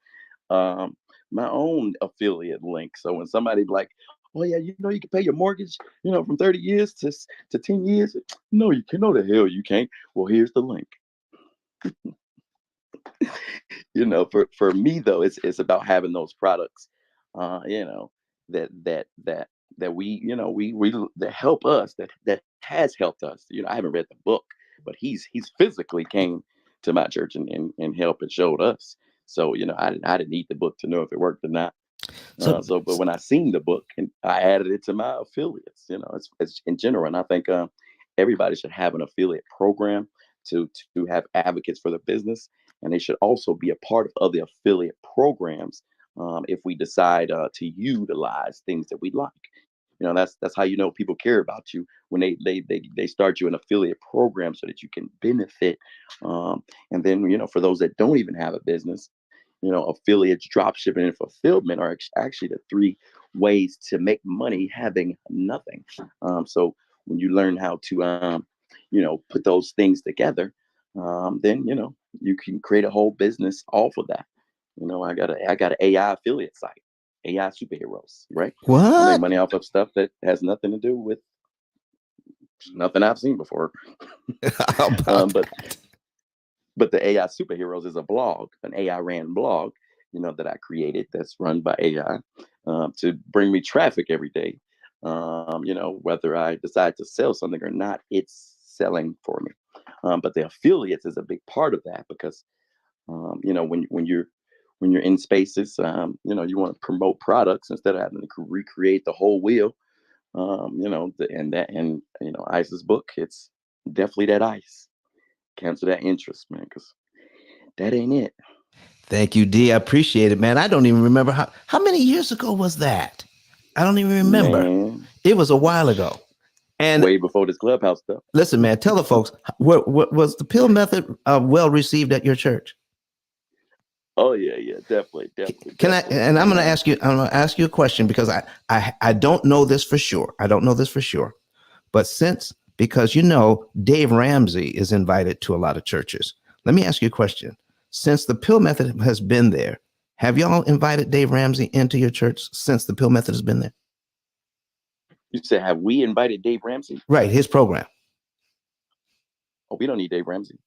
affiliate link. So when somebody like, oh yeah, you can pay your mortgage, from 30 years to 10 years. No, you can. No, the hell you can't. Well, here's the link. For me though, it's about having those products, that we that help us, that has helped us. I haven't read the book, but he's physically came to my church and helped and showed us. So I didn't need the book to know if it worked or not. But when I seen the book and I added it to my affiliates, it's in general, and I think everybody should have an affiliate program to have advocates for the business, and they should also be a part of other affiliate programs if we decide to utilize things that we like. That's how people care about you when they start you an affiliate program so that you can benefit. And then for those that don't even have a business, affiliates, drop shipping, and fulfillment are actually the three ways to make money having nothing. So when you learn how to put those things together, then you can create a whole business off of that. I got an AI affiliate site, AI superheroes, right? What? I make money off of stuff that has nothing to do with nothing I've seen before. But the AI superheroes is a blog, an AI ran blog, that I created that's run by AI to bring me traffic every day. Whether I decide to sell something or not, it's selling for me. But the affiliates is a big part of that because, when you're in spaces, you want to promote products instead of having to recreate the whole wheel. Ice's book, it's definitely that ice. Cancel that interest, man, because that ain't it. Thank you, D. I appreciate it, man. I don't even remember how many years ago was that? I don't even remember. Man, it was a while ago. And way before this Clubhouse stuff. Listen, man, tell the folks, what was the P.I.L.L method well received at your church? Oh yeah, definitely. Can I? And I'm going to ask you a question because I don't know this for sure. But because Dave Ramsey is invited to a lot of churches. Let me ask you a question. Since the P.I.L.L method has been there, have y'all invited Dave Ramsey into your church since the P.I.L.L method has been there? You said, have we invited Dave Ramsey? Right, his program. Oh, we don't need Dave Ramsey.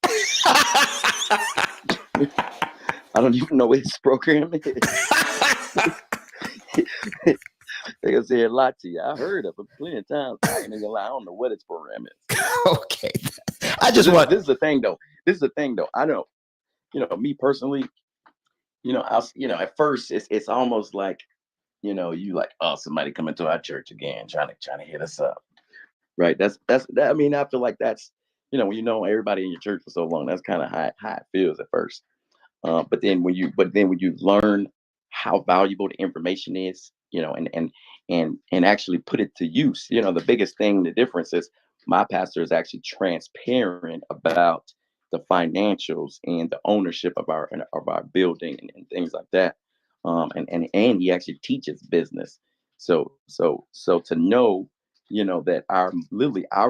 I don't even know what his program is. They gonna say a lot to you. I heard of it plenty of times. I ain't gonna lie, I don't know what his program is. Okay. I just want. This is the thing though. I don't. Me personally. At first it's almost like, you like, oh, somebody coming to our church again, trying to hit us up, right? I mean, I feel like that's, when you know everybody in your church for so long, that's kind of how it feels at first. But then when you learn how valuable the information is, and actually put it to use, the biggest thing, the difference is my pastor is actually transparent about the financials and the ownership of our building and things like that. And he actually teaches business. So to know, that our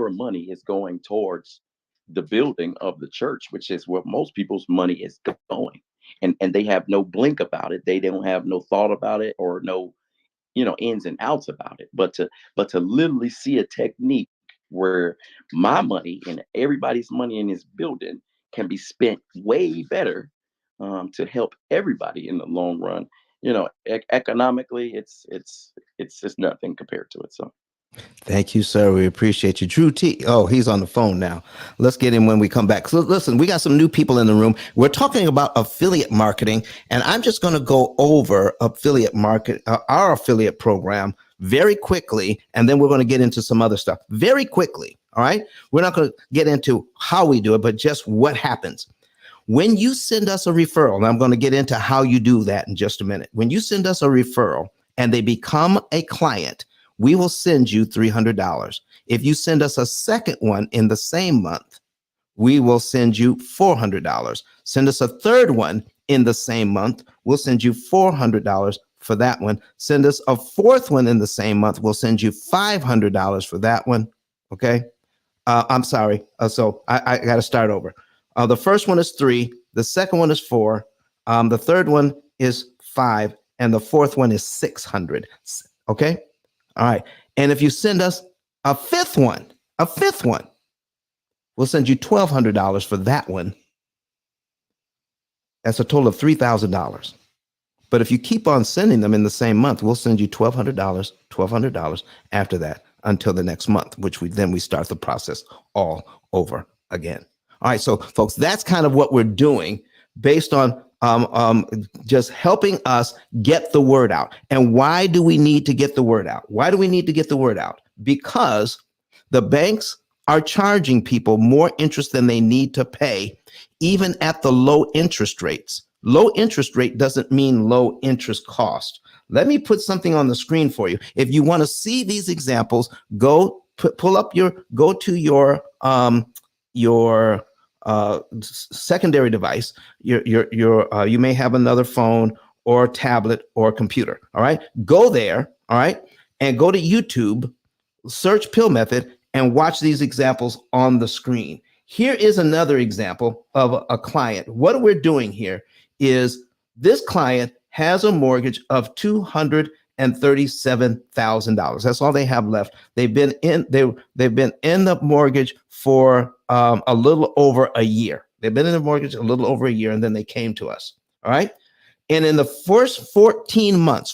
money is going towards the building of the church, which is where most people's money is going. And they have no blink about it. They don't have no thought about it or no, ins and outs about it. But to literally see a technique where my money and everybody's money in this building can be spent way better, to help everybody in the long run. Economically, it's just nothing compared to it. So. Thank you, sir. We appreciate you. Drew T. Oh, he's on the phone now. Let's get him when we come back. So listen, we got some new people in the room. We're talking about affiliate marketing, and I'm just going to go over our affiliate program very quickly, and then we're going to get into some other stuff very quickly. All right. We're not going to get into how we do it, but just what happens. When you send us a referral, and I'm going to get into how you do that in just a minute. When you send us a referral and they become a client, we will send you $300. If you send us a second one in the same month, we will send you $400. Send us a third one in the same month, we'll send you $400 for that one. Send us a fourth one in the same month, we'll send you $500 for that one. Okay. I'm sorry. So I got to start over. The first one is 3. The second one is 4. The third one is 5. And the fourth one is 600. Okay. All right. And if you send us a fifth one, we'll send you $1,200 for that one. That's a total of $3,000. But if you keep on sending them in the same month, we'll send you $1,200 after that until the next month, which we start the process all over again. All right. So folks, that's kind of what we're doing based on just helping us get the word out. And why do we need to get the word out? Because the banks are charging people more interest than they need to pay, even at the low interest rates. Low interest rate doesn't mean low interest cost. Let me put something on the screen for you. If you want to see these examples, go to your secondary device. You may have another phone or tablet or computer. All right, go there. All right, and go to YouTube, search P.I.L.L method, and watch these examples on the screen. Here is another example of a client. What we're doing here is this client has a mortgage of $237,000. That's all they have left. They've been in the mortgage for a little over a year. They've been in the mortgage a little over a year, and then they came to us. All right. And in the first 14 months,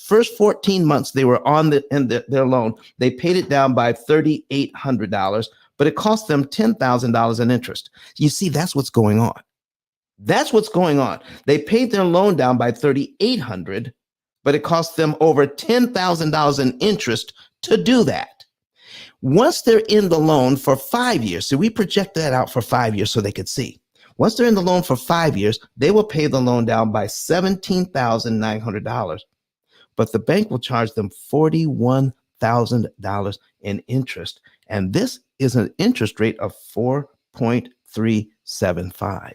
they were on their loan. They paid it down by $3,800, but it cost them $10,000 in interest. You see, that's what's going on. They paid their loan down by $3,800, but it cost them over $10,000 in interest to do that. Once they're in the loan for 5 years, so we project that out for 5 years so they could see. Once they're in the loan for 5 years, they will pay the loan down by $17,900, but the bank will charge them $41,000 in interest. And this is an interest rate of 4.375.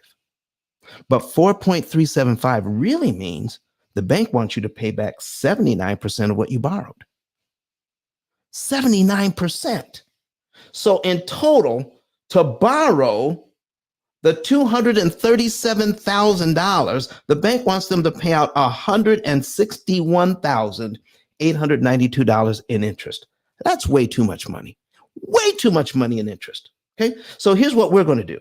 But 4.375 really means the bank wants you to pay back 79% of what you borrowed. 79%. So in total, to borrow the $237,000, the bank wants them to pay out $161,892 in interest. That's way too much money. Way too much money in interest. Okay, so here's what we're going to do.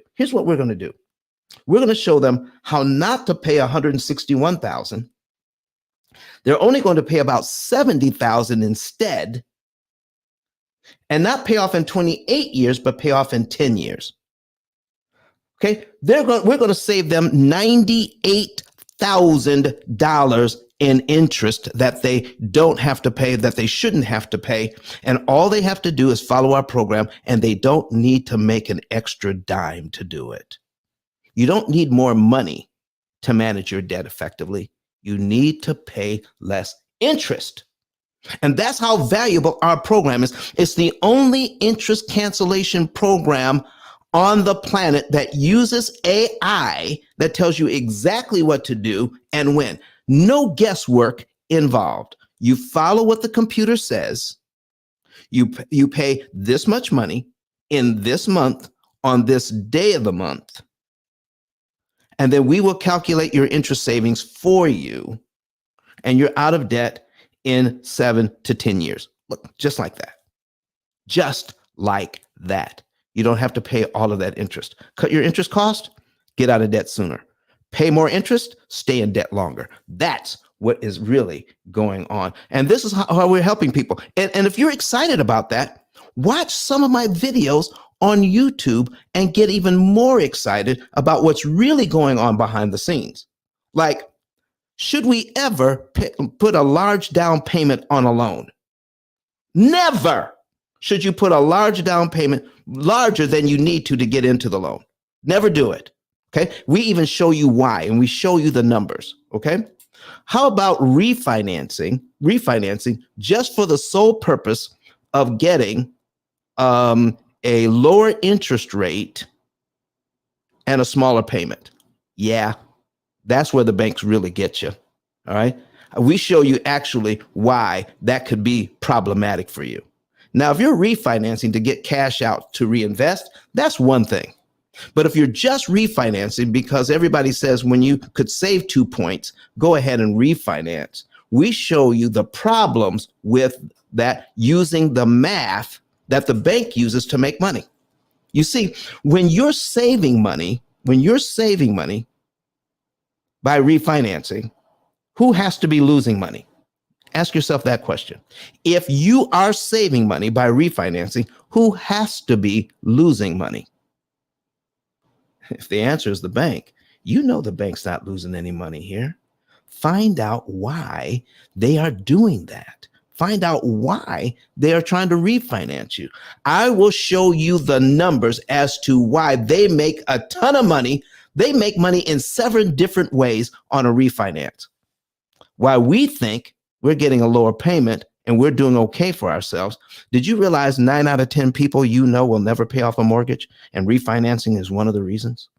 We're going to show them how not to pay $161,000. They're only going to pay about $70,000 instead, and not pay off in 28 years, but pay off in 10 years. Okay, we're going to save them $98,000 in interest that they don't have to pay, that they shouldn't have to pay. And all they have to do is follow our program, and they don't need to make an extra dime to do it. You don't need more money to manage your debt effectively. You need to pay less interest. And that's how valuable our program is. It's the only interest cancellation program on the planet that uses AI that tells you exactly what to do and when. No guesswork involved. You follow what the computer says. You pay this much money in this month on this day of the month. And then we will calculate your interest savings for you. And you're out of debt in 7 to 10 years. Look, just like that. Just like that. You don't have to pay all of that interest. Cut your interest cost, get out of debt sooner. Pay more interest, stay in debt longer. That's what is really going on. And this is how we're helping people. And if you're excited about that, watch some of my videos on YouTube and get even more excited about what's really going on behind the scenes. Like, should we ever put a large down payment on a loan? Never should you put a large down payment, larger than you need to get into the loan. Never do it. Okay. We even show you why, and we show you the numbers. Okay. How about refinancing just for the sole purpose of getting a lower interest rate and a smaller payment? Yeah, that's where the banks really get you. All right. We show you actually why that could be problematic for you. Now, if you're refinancing to get cash out to reinvest, that's one thing. But if you're just refinancing because everybody says when you could save 2 points, go ahead and refinance, we show you the problems with that using the math that the bank uses to make money. You see, when you're saving money by refinancing, who has to be losing money? Ask yourself that question. If you are saving money by refinancing, who has to be losing money? If the answer is the bank, you know the bank's not losing any money here. Find out why they are doing that. Find out why they are trying to refinance you. I will show you the numbers as to why they make a ton of money. They make money in 7 different ways on a refinance. Why we think we're getting a lower payment and we're doing okay for ourselves. Did you realize 9 out of 10 people you know will never pay off a mortgage, and refinancing is one of the reasons?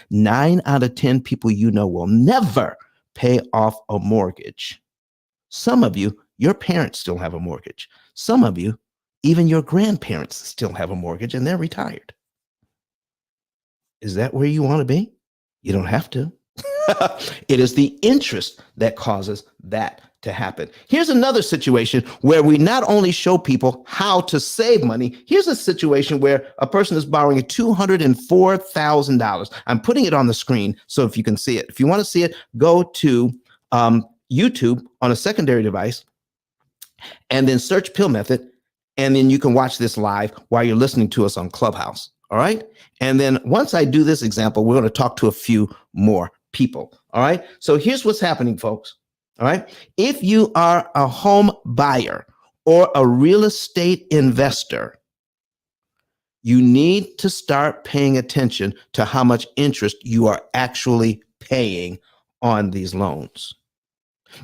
9 out of 10 people you know will never pay off a mortgage. Some of you, your parents still have a mortgage. Some of you, even your grandparents still have a mortgage and they're retired. Is that where you want to be? You don't have to. It is the interest that causes that to happen. Here's another situation where we not only show people how to save money. Here's a situation where a person is borrowing $204,000. I'm putting it on the screen so if you can see it. If you want to see it, go to YouTube on a secondary device and then search P.I.L.L method. And then you can watch this live while you're listening to us on Clubhouse. All right. And then once I do this example, we're going to talk to a few more people. All right. So here's what's happening, folks. All right. If you are a home buyer or a real estate investor, you need to start paying attention to how much interest you are actually paying on these loans.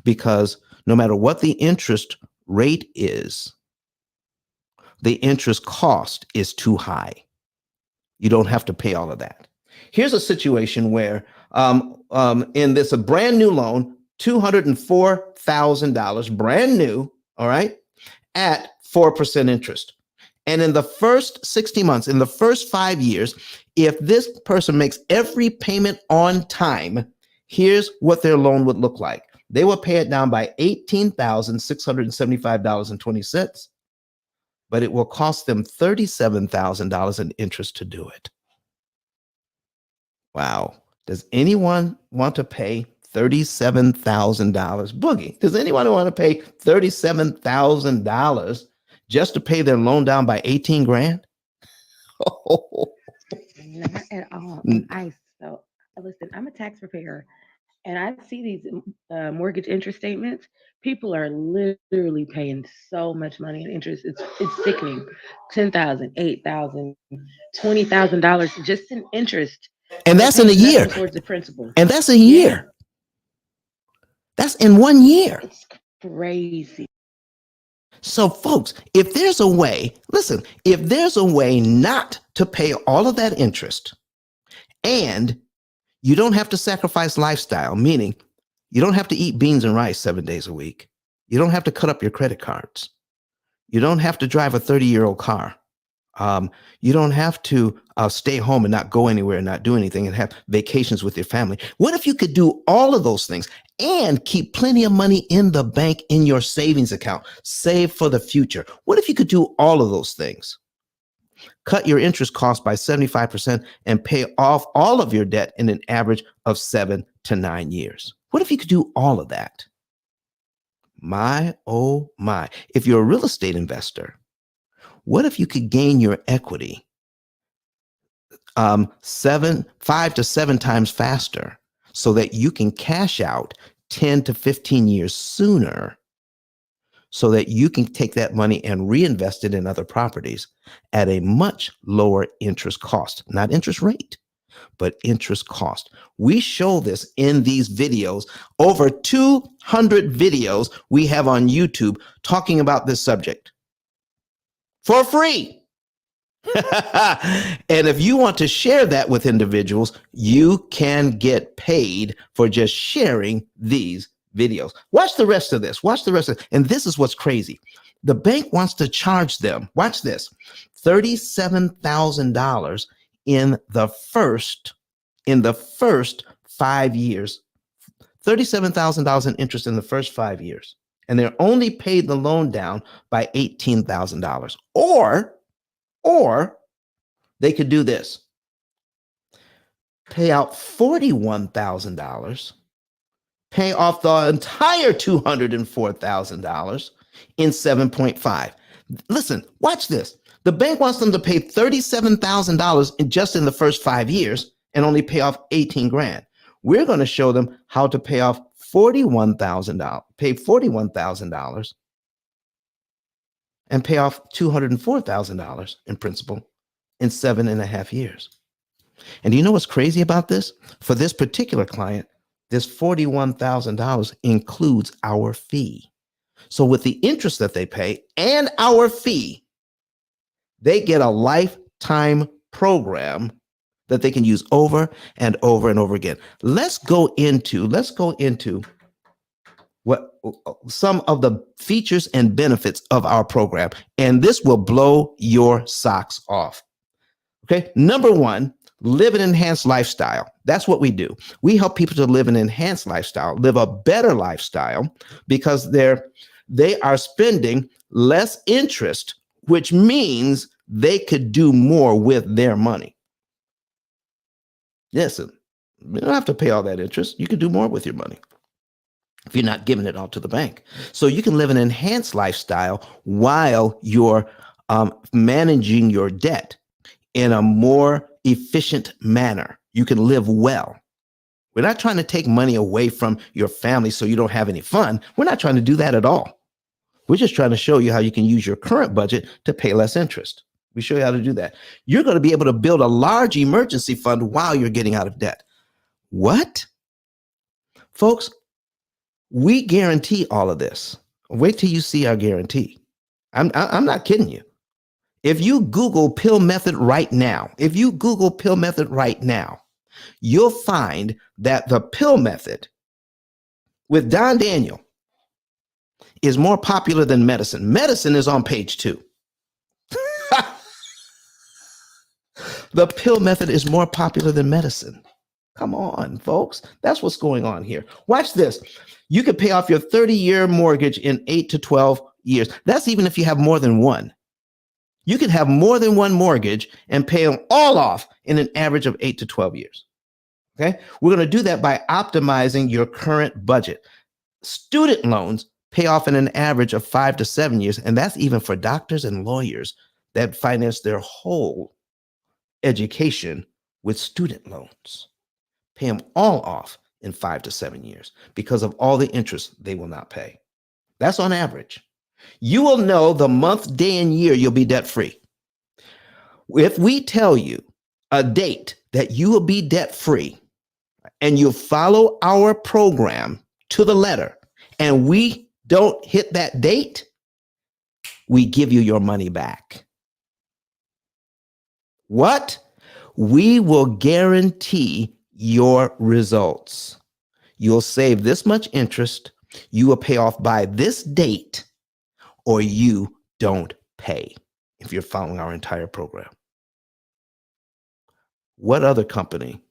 Because no matter what the interest rate is, the interest cost is too high. You don't have to pay all of that. Here's a situation where in this a brand new loan, $204,000, brand new, all right, at 4% interest. And in the first 60 months, in the first 5 years, if this person makes every payment on time, here's what their loan would look like. They will pay it down by $18,675.20. but it will cost them $37,000 in interest to do it. Wow. Does anyone want to pay $37,000? Boogie, does anyone want to pay $37,000 just to pay their loan down by 18 grand? Not at all. And listen, I'm a tax preparer, and I see these mortgage interest statements. People are literally paying so much money in interest. It's sickening. $10,000, $8,000, $20,000 just in interest. And that's in a year. Towards the principal. And that's a year. Yeah. That's in 1 year. It's crazy. So, folks, if there's a way, listen, if there's a way not to pay all of that interest, and you don't have to sacrifice lifestyle, meaning you don't have to eat beans and rice 7 days a week. You don't have to cut up your credit cards. You don't have to drive a 30-year-old car. You don't have to stay home and not go anywhere and not do anything and have vacations with your family. What if you could do all of those things and keep plenty of money in the bank in your savings account, save for the future? What if you could do all of those things? Cut your interest cost by 75% and pay off all of your debt in an average of 7 to 9 years. What if you could do all of that? My, oh my. If you're a real estate investor, what if you could gain your equity 5 to 7 times faster so that you can cash out 10 to 15 years sooner, so that you can take that money and reinvest it in other properties at a much lower interest cost, not interest rate, but interest cost. We show this in these videos, over 200 videos we have on YouTube talking about this subject for free. And if you want to share that with individuals, you can get paid for just sharing these videos. Watch the rest of this. Watch the rest of it. And this is what's crazy. The bank wants to charge them, watch this, $37,000 in the first 5 years. $37,000 in interest in the first 5 years. And they're only paid the loan down by $18,000. Or they could do this. Pay out $41,000, pay off the entire $204,000 in 7.5. Listen, watch this. The bank wants them to pay $37,000 just in the first 5 years and only pay off 18 grand. We're going to show them how to pay off $41,000 and pay off $204,000 in principal in 7.5 years. And do you know what's crazy about this? For this particular client, this $41,000 includes our fee. So with the interest that they pay and our fee, they get a lifetime program that they can use over and over and over again. Let's go into what some of the features and benefits of our program, and this will blow your socks off. Okay, number one, live an enhanced lifestyle. That's what we do. We help people to live an enhanced lifestyle, live a better lifestyle, because they are spending less interest, which means they could do more with their money. Listen, you don't have to pay all that interest. You can do more with your money if you're not giving it all to the bank. So you can live an enhanced lifestyle while you're managing your debt in a more efficient manner. You can live well. We're not trying to take money away from your family so you don't have any fun. We're not trying to do that at all. We're just trying to show you how you can use your current budget to pay less interest. We show you how to do that. You're going to be able to build a large emergency fund while you're getting out of debt. What? Folks, we guarantee all of this. Wait till you see our guarantee. I'm not kidding you. If you Google P.I.L.L method right now, you'll find that the P.I.L.L method with Don Daniel is more popular than medicine. Medicine is on page 2. The P.I.L.L method is more popular than medicine. Come on, folks. That's what's going on here. Watch this. You could pay off your 30-year mortgage in 8 to 12 years. That's even if you have more than one. You can have more than one mortgage and pay them all off in an average of 8 to 12 years. Okay. We're going to do that by optimizing your current budget. Student loans pay off in an average of 5 to 7 years. And that's even for doctors and lawyers that finance their whole education with student loans. Pay them all off in 5 to 7 years because of all the interest they will not pay. That's on average. You will know the month, day, and year you'll be debt free. If we tell you a date that you will be debt free and you follow our program to the letter and we don't hit that date, we give you your money back. What? We will guarantee your results. You'll save this much interest, you will pay off by this date, or you don't pay if you're following our entire program. What other company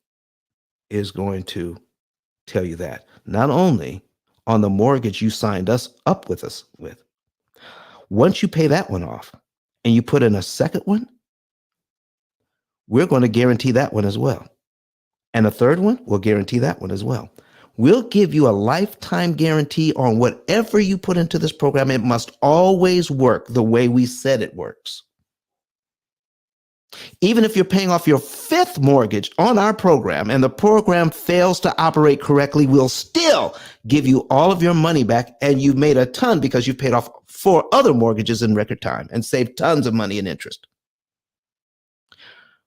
is going to tell you that? Not only on the mortgage you signed us up with. Once you pay that one off and you put in a second one, we're going to guarantee that one as well. And a third one, we'll guarantee that one as well. We'll give you a lifetime guarantee on whatever you put into this program. It must always work the way we said it works. Even if you're paying off your fifth mortgage on our program and the program fails to operate correctly, we'll still give you all of your money back, and you've made a ton because you've paid off 4 other mortgages in record time and saved tons of money in interest.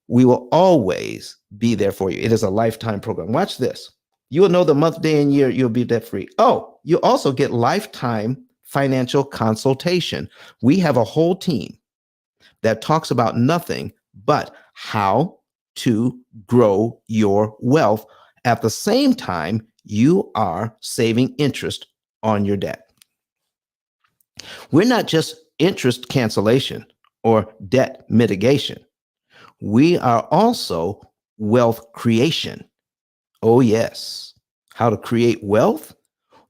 We will always be there for you. It is a lifetime program. Watch this. You will know the month, day, and year you'll be debt free. Oh, you also get lifetime financial consultation. We have a whole team that talks about nothing but how to grow your wealth at the same time you are saving interest on your debt. We're not just interest cancellation or debt mitigation. We are also wealth creation. Oh, yes. How to create wealth?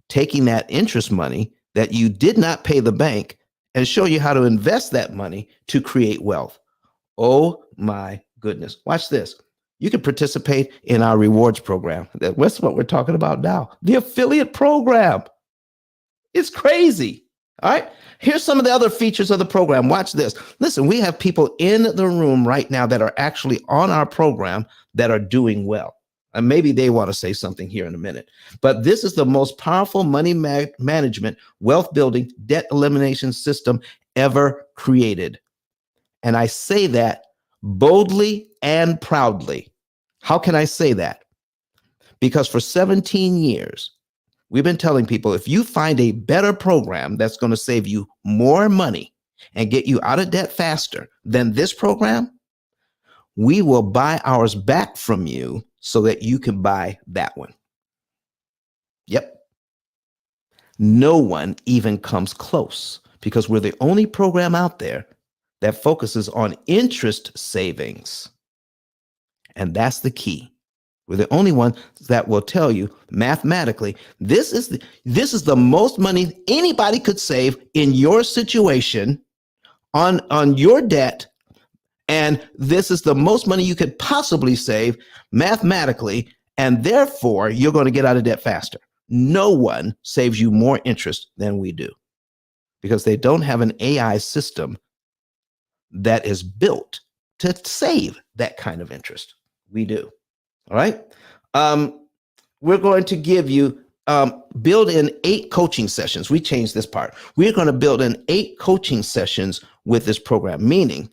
Taking that interest money that you did not pay the bank and show you how to invest that money to create wealth. Oh, my goodness. Watch this. You can participate in our rewards program. That's what we're talking about now. The affiliate program. It's crazy. All right. Here's some of the other features of the program. Watch this. Listen, we have people in the room right now that are actually on our program that are doing well. And maybe they want to say something here in a minute. But this is the most powerful money management, wealth building, debt elimination system ever created. And I say that boldly and proudly. How can I say that? Because for 17 years, we've been telling people, if you find a better program that's going to save you more money and get you out of debt faster than this program, we will buy ours back from you so that you can buy that one. Yep. No one even comes close because we're the only program out there that focuses on interest savings. And that's the key. We're the only one that will tell you mathematically, this is the most money anybody could save in your situation on your debt. And this is the most money you could possibly save mathematically. And therefore, you're going to get out of debt faster. No one saves you more interest than we do because they don't have an AI system that is built to save that kind of interest. We do. All right. We're going to give you build in 8 coaching sessions. We changed this part. We're going to build in 8 coaching sessions with this program, meaning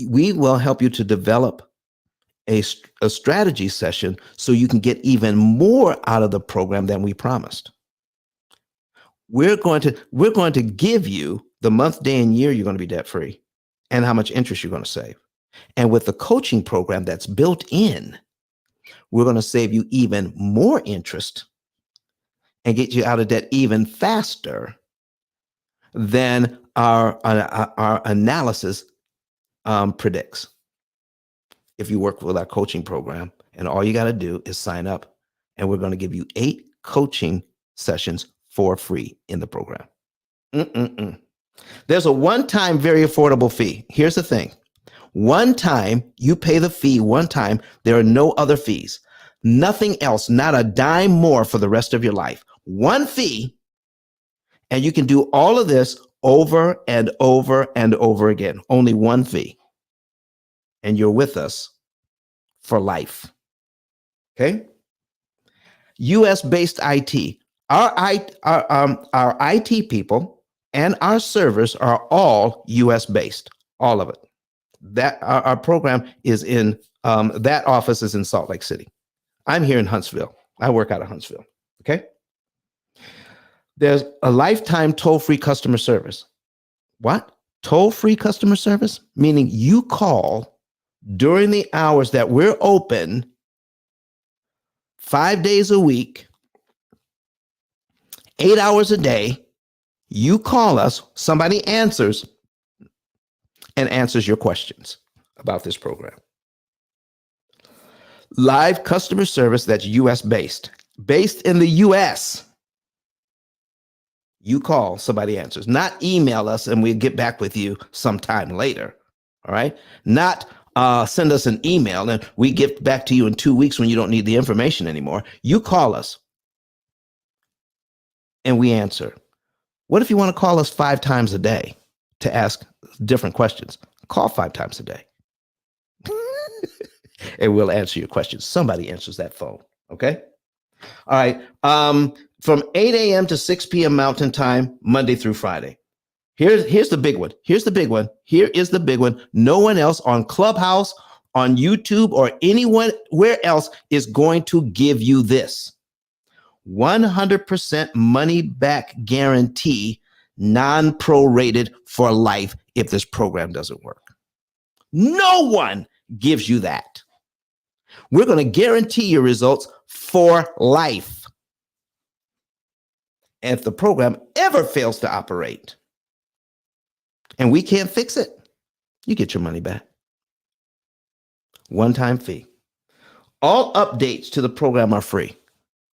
we will help you to develop a strategy session so you can get even more out of the program than we promised. We're going to give you the month, day, and year you're going to be debt free and how much interest you're going to save. And with the coaching program that's built in, we're going to save you even more interest and get you out of debt even faster than our analysis predicts. If you work with our coaching program, and all you got to do is sign up, and we're going to give you 8 coaching sessions for free in the program. There's a one-time very affordable fee. Here's the thing. One time, you pay the fee one time. There are no other fees. Nothing else, not a dime more for the rest of your life. One fee, and you can do all of this over and over and over again. Only one fee. And you're with us for life. Okay? US-based IT. Our IT people and our servers are all US-based, all of it. That our program is in, that office is in Salt Lake City. I'm here in Huntsville. I work out of Huntsville. Okay. There's a lifetime toll-free customer service. What? Toll-free customer service? Meaning you call during the hours that we're open 5 days a week, 8 hours a day. You call us, somebody answers and answers your questions about this program. Live customer service that's US based in the US. You call, somebody answers. Not email us and we'll get back with you sometime later. All right. Not send us an email and we get back to you in 2 weeks when you don't need the information anymore. You call us and we answer. What if you want to call us 5 times a day to ask different questions? Call 5 times a day. And we'll answer your questions. Somebody answers that phone. Okay. All right. From 8 a.m. to 6 p.m. Mountain Time, Monday through Friday. Here's the big one. Here's the big one. Here is the big one. No one else on Clubhouse, on YouTube, or anyone where else is going to give you this. 100% money back guarantee, non-prorated for life if this program doesn't work. No one gives you that. We're going to guarantee your results for life. And if the program ever fails to operate and we can't fix it, you get your money back. One-time fee. All updates to the program are free.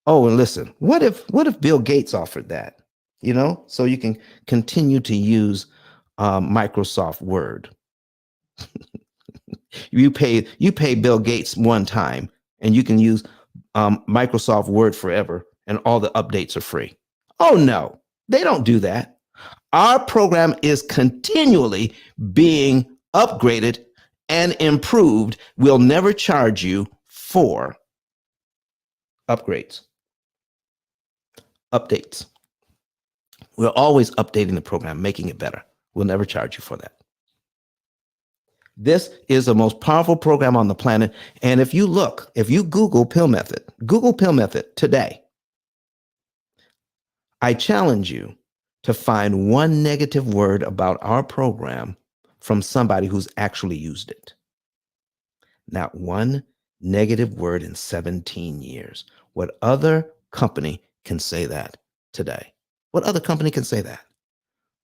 Oh, and listen, what if Bill Gates offered that? You know, so you can continue to use Microsoft Word. You pay Bill Gates one time and you can use Microsoft Word forever and all the updates are free. Oh no, they don't do that. Our program is continually being upgraded and improved. We'll never charge you for upgrades, updates. We're always updating the program, making it better. We'll never charge you for that. This is the most powerful program on the planet. And if you Google P.I.L.L method today, I challenge you to find one negative word about our program from somebody who's actually used it. Not one negative word in 17 years. What other company can say that today? What other company can say that?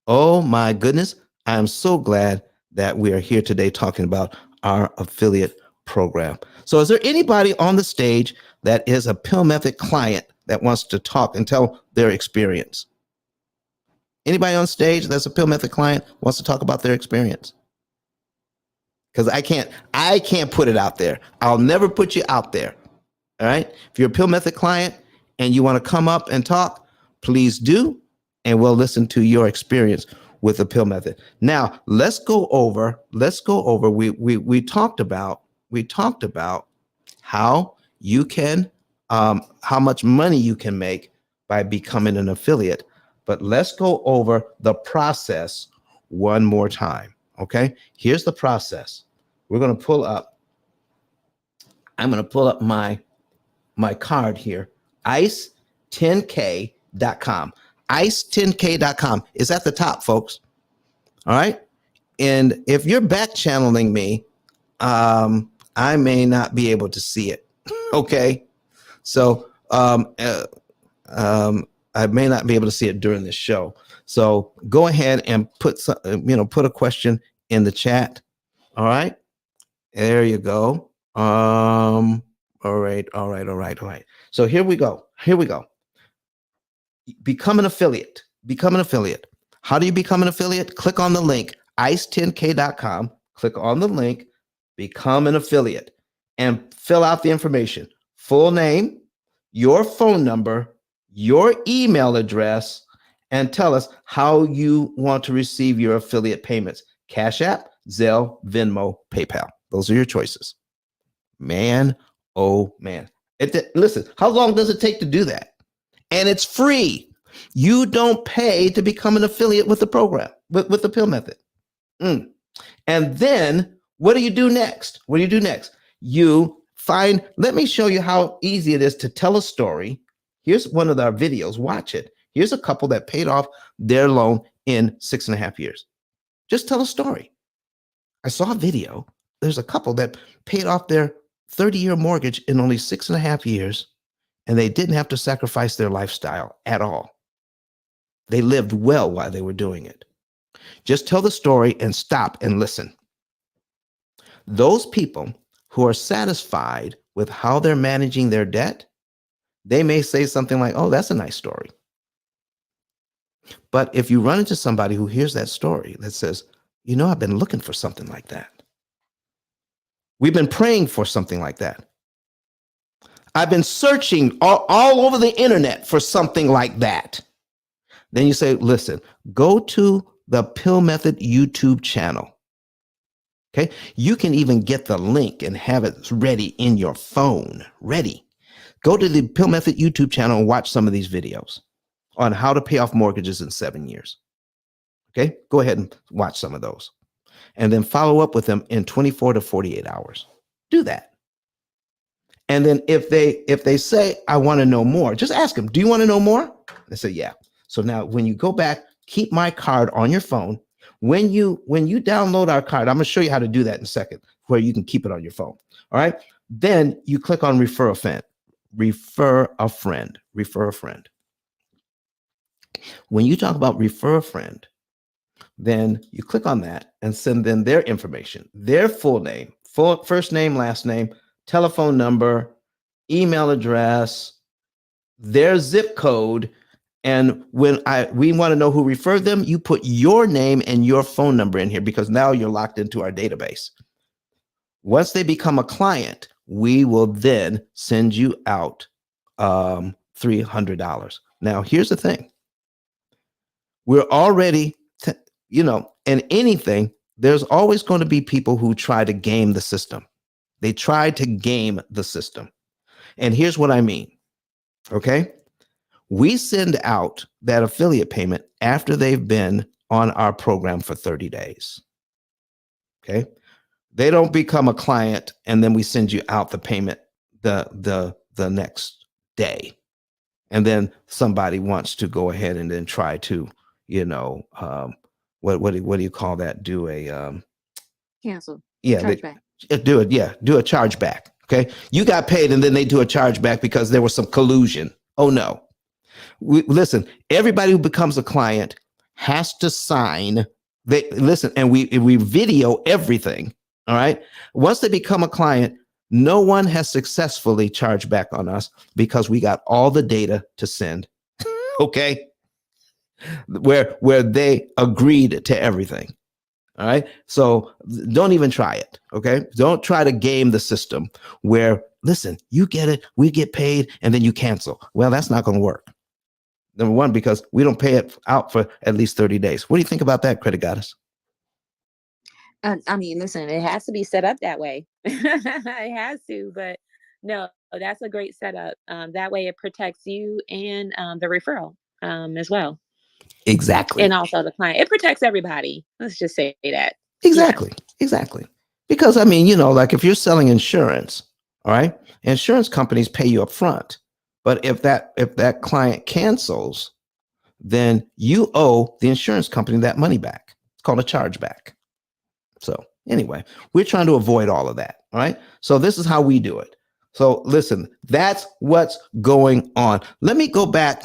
Oh my goodness. I am so glad that we are here today talking about our affiliate program. So is there anybody on the stage that is a P.I.L.L method client that wants to talk and tell their experience? Anybody on stage that's a P.I.L.L method client wants to talk about their experience? Because I can't put it out there. I'll never put you out there. All right. If you're a P.I.L.L method client and you want to come up and talk, please do. And we'll listen to your experience with the P.I.L.L method. Now let's go over. We talked about how you can, how much money you can make by becoming an affiliate. But let's go over the process one more time. Okay. Here's the process. I'm going to pull up my card here. ICE10K.com. ICE10K.com is at the top, folks. All right. And if you're back channeling me, I may not be able to see it. Okay. So, I may not be able to see it during this show. So go ahead and put a question in the chat. All right. There you go. All right. So here we go. Become an affiliate. How do you become an affiliate? Click on the link, ice10k.com. Click on the link, become an affiliate, and fill out the information. Full name, your phone number, your email address, and tell us how you want to receive your affiliate payments. Cash App, Zelle, Venmo, PayPal. Those are your choices. Man, oh man. Listen, how long does it take to do that? And it's free. You don't pay to become an affiliate with the program, with the P.I.L.L method. And then what do you do next? What do you do next? You find, let me show you how easy it is to tell a story. Here's one of our videos. Watch it. Here's a couple that paid off their loan in 6.5 years. Just tell a story. I saw a video. There's a couple that paid off their 30-year mortgage in only 6.5 years, and they didn't have to sacrifice their lifestyle at all. They lived well while they were doing it. Just tell the story and stop and listen. Those people who are satisfied with how they're managing their debt, they may say something like, oh, that's a nice story. But if you run into somebody who hears that story that says, you know, I've been looking for something like that. We've been praying for something like that. I've been searching all over the internet for something like that. Then you say, listen, go to the P.I.L.L Method YouTube channel. Okay. You can even get the link and have it ready in your phone. Ready. Go to the P.I.L.L Method YouTube channel and watch some of these videos on how to pay off mortgages in 7 years. Okay. Go ahead and watch some of those and then follow up with them in 24 to 48 hours. Do that. And then if they say, I want to know more, just ask them, do you want to know more? They say, yeah. So now when you go back, keep my card on your phone. When you download our card, I'm going to show you how to do that in a second, where you can keep it on your phone. All right. Then you click on refer a friend. Refer a friend. Refer a friend. When you talk about refer a friend, then you click on that and send them their information, their full name, first name, last name, telephone number, email address, their zip code. And when we want to know who referred them, you put your name and your phone number in here because now you're locked into our database. Once they become a client, we will then send you out $300. Now, here's the thing. We're already, in anything, there's always going to be people who try to game the system. They try to game the system. And here's what I mean. Okay. We send out that affiliate payment after they've been on our program for 30 days. Okay. They don't become a client and then we send you out the payment the next day. And then somebody wants to go ahead and then try to, what do you call that? Do a cancel. Yeah, do it. Yeah, do a chargeback. Okay, you got paid, and then they do a chargeback because there was some collusion. Oh no! Listen, everybody who becomes a client has to sign. They listen, and we video everything. All right. Once they become a client, no one has successfully charged back on us because we got all the data to send. Okay, where they agreed to everything. All right. So don't even try it. Okay. Don't try to game the system where, listen, you get it, we get paid, and then you cancel. Well, that's not going to work. Number one, because we don't pay it out for at least 30 days. What do you think about that, Credit Goddess? I mean, listen, it has to be set up that way. It has to, but no, that's a great setup. That way it protects you and the referral as well. Exactly. And also the client. It protects everybody. Let's just say that. Exactly. Yeah. Exactly. Because I mean, like if you're selling insurance, all right, insurance companies pay you up front. But if that client cancels, then you owe the insurance company that money back. It's called a chargeback. So anyway, we're trying to avoid all of that. All right. So this is how we do it. So listen, that's what's going on. Let me go back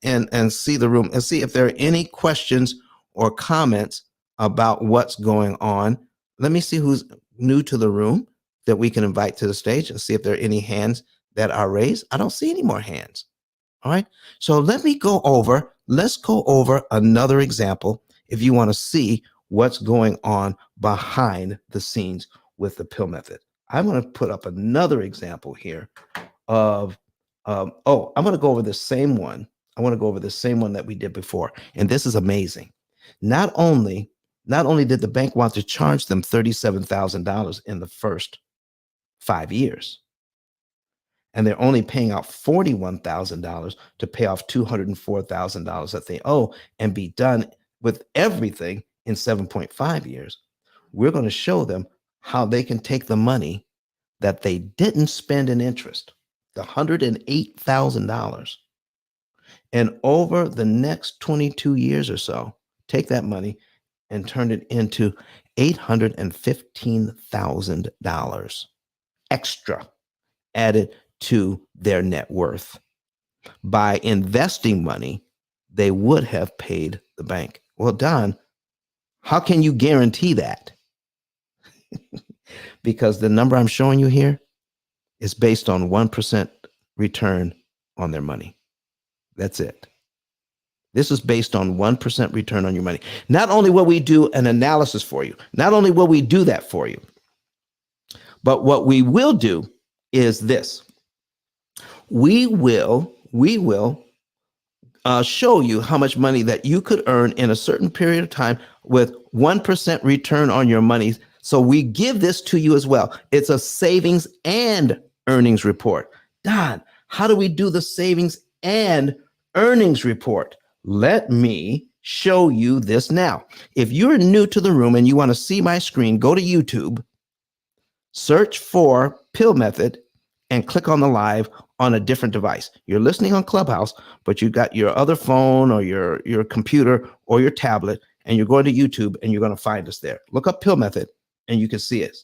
and see the room and see if there are any questions or comments about what's going on. Let me see who's new to the room that we can invite to the stage and see if there are any hands that are raised. I don't see any more hands. All right. So let's go over another example if you want to see what's going on behind the scenes with the P.I.L.L method. I'm going to put up another example here of, I'm going to go over the same one. I want to go over the same one that we did before. And this is amazing. Not only did the bank want to charge them $37,000 in the first 5 years, and they're only paying out $41,000 to pay off $204,000 that they owe and be done with everything in 7.5 years. We're going to show them how they can take the money that they didn't spend in interest, the $108,000, and over the next 22 years or so, take that money and turn it into $815,000 extra added to their net worth. By investing money, they would have paid the bank. Well, Don, how can you guarantee that? Because the number I'm showing you here is based on 1% return on their money. That's it. This is based on 1% return on your money. Not only will we do an analysis for you, not only will we do that for you, but what we will do is this. We will show you how much money that you could earn in a certain period of time with 1% return on your money. So we give this to you as well. It's a savings and earnings report. Don, how do we do the savings and earnings report? Let me show you this now. If you're new to the room and you want to see my screen, go to YouTube, search for P.I.L.L method, and click on the live on a different device. You're listening on Clubhouse, but you got your other phone or your computer or your tablet, and you're going to YouTube and you're going to find us there. Look up P.I.L.L method and you can see it.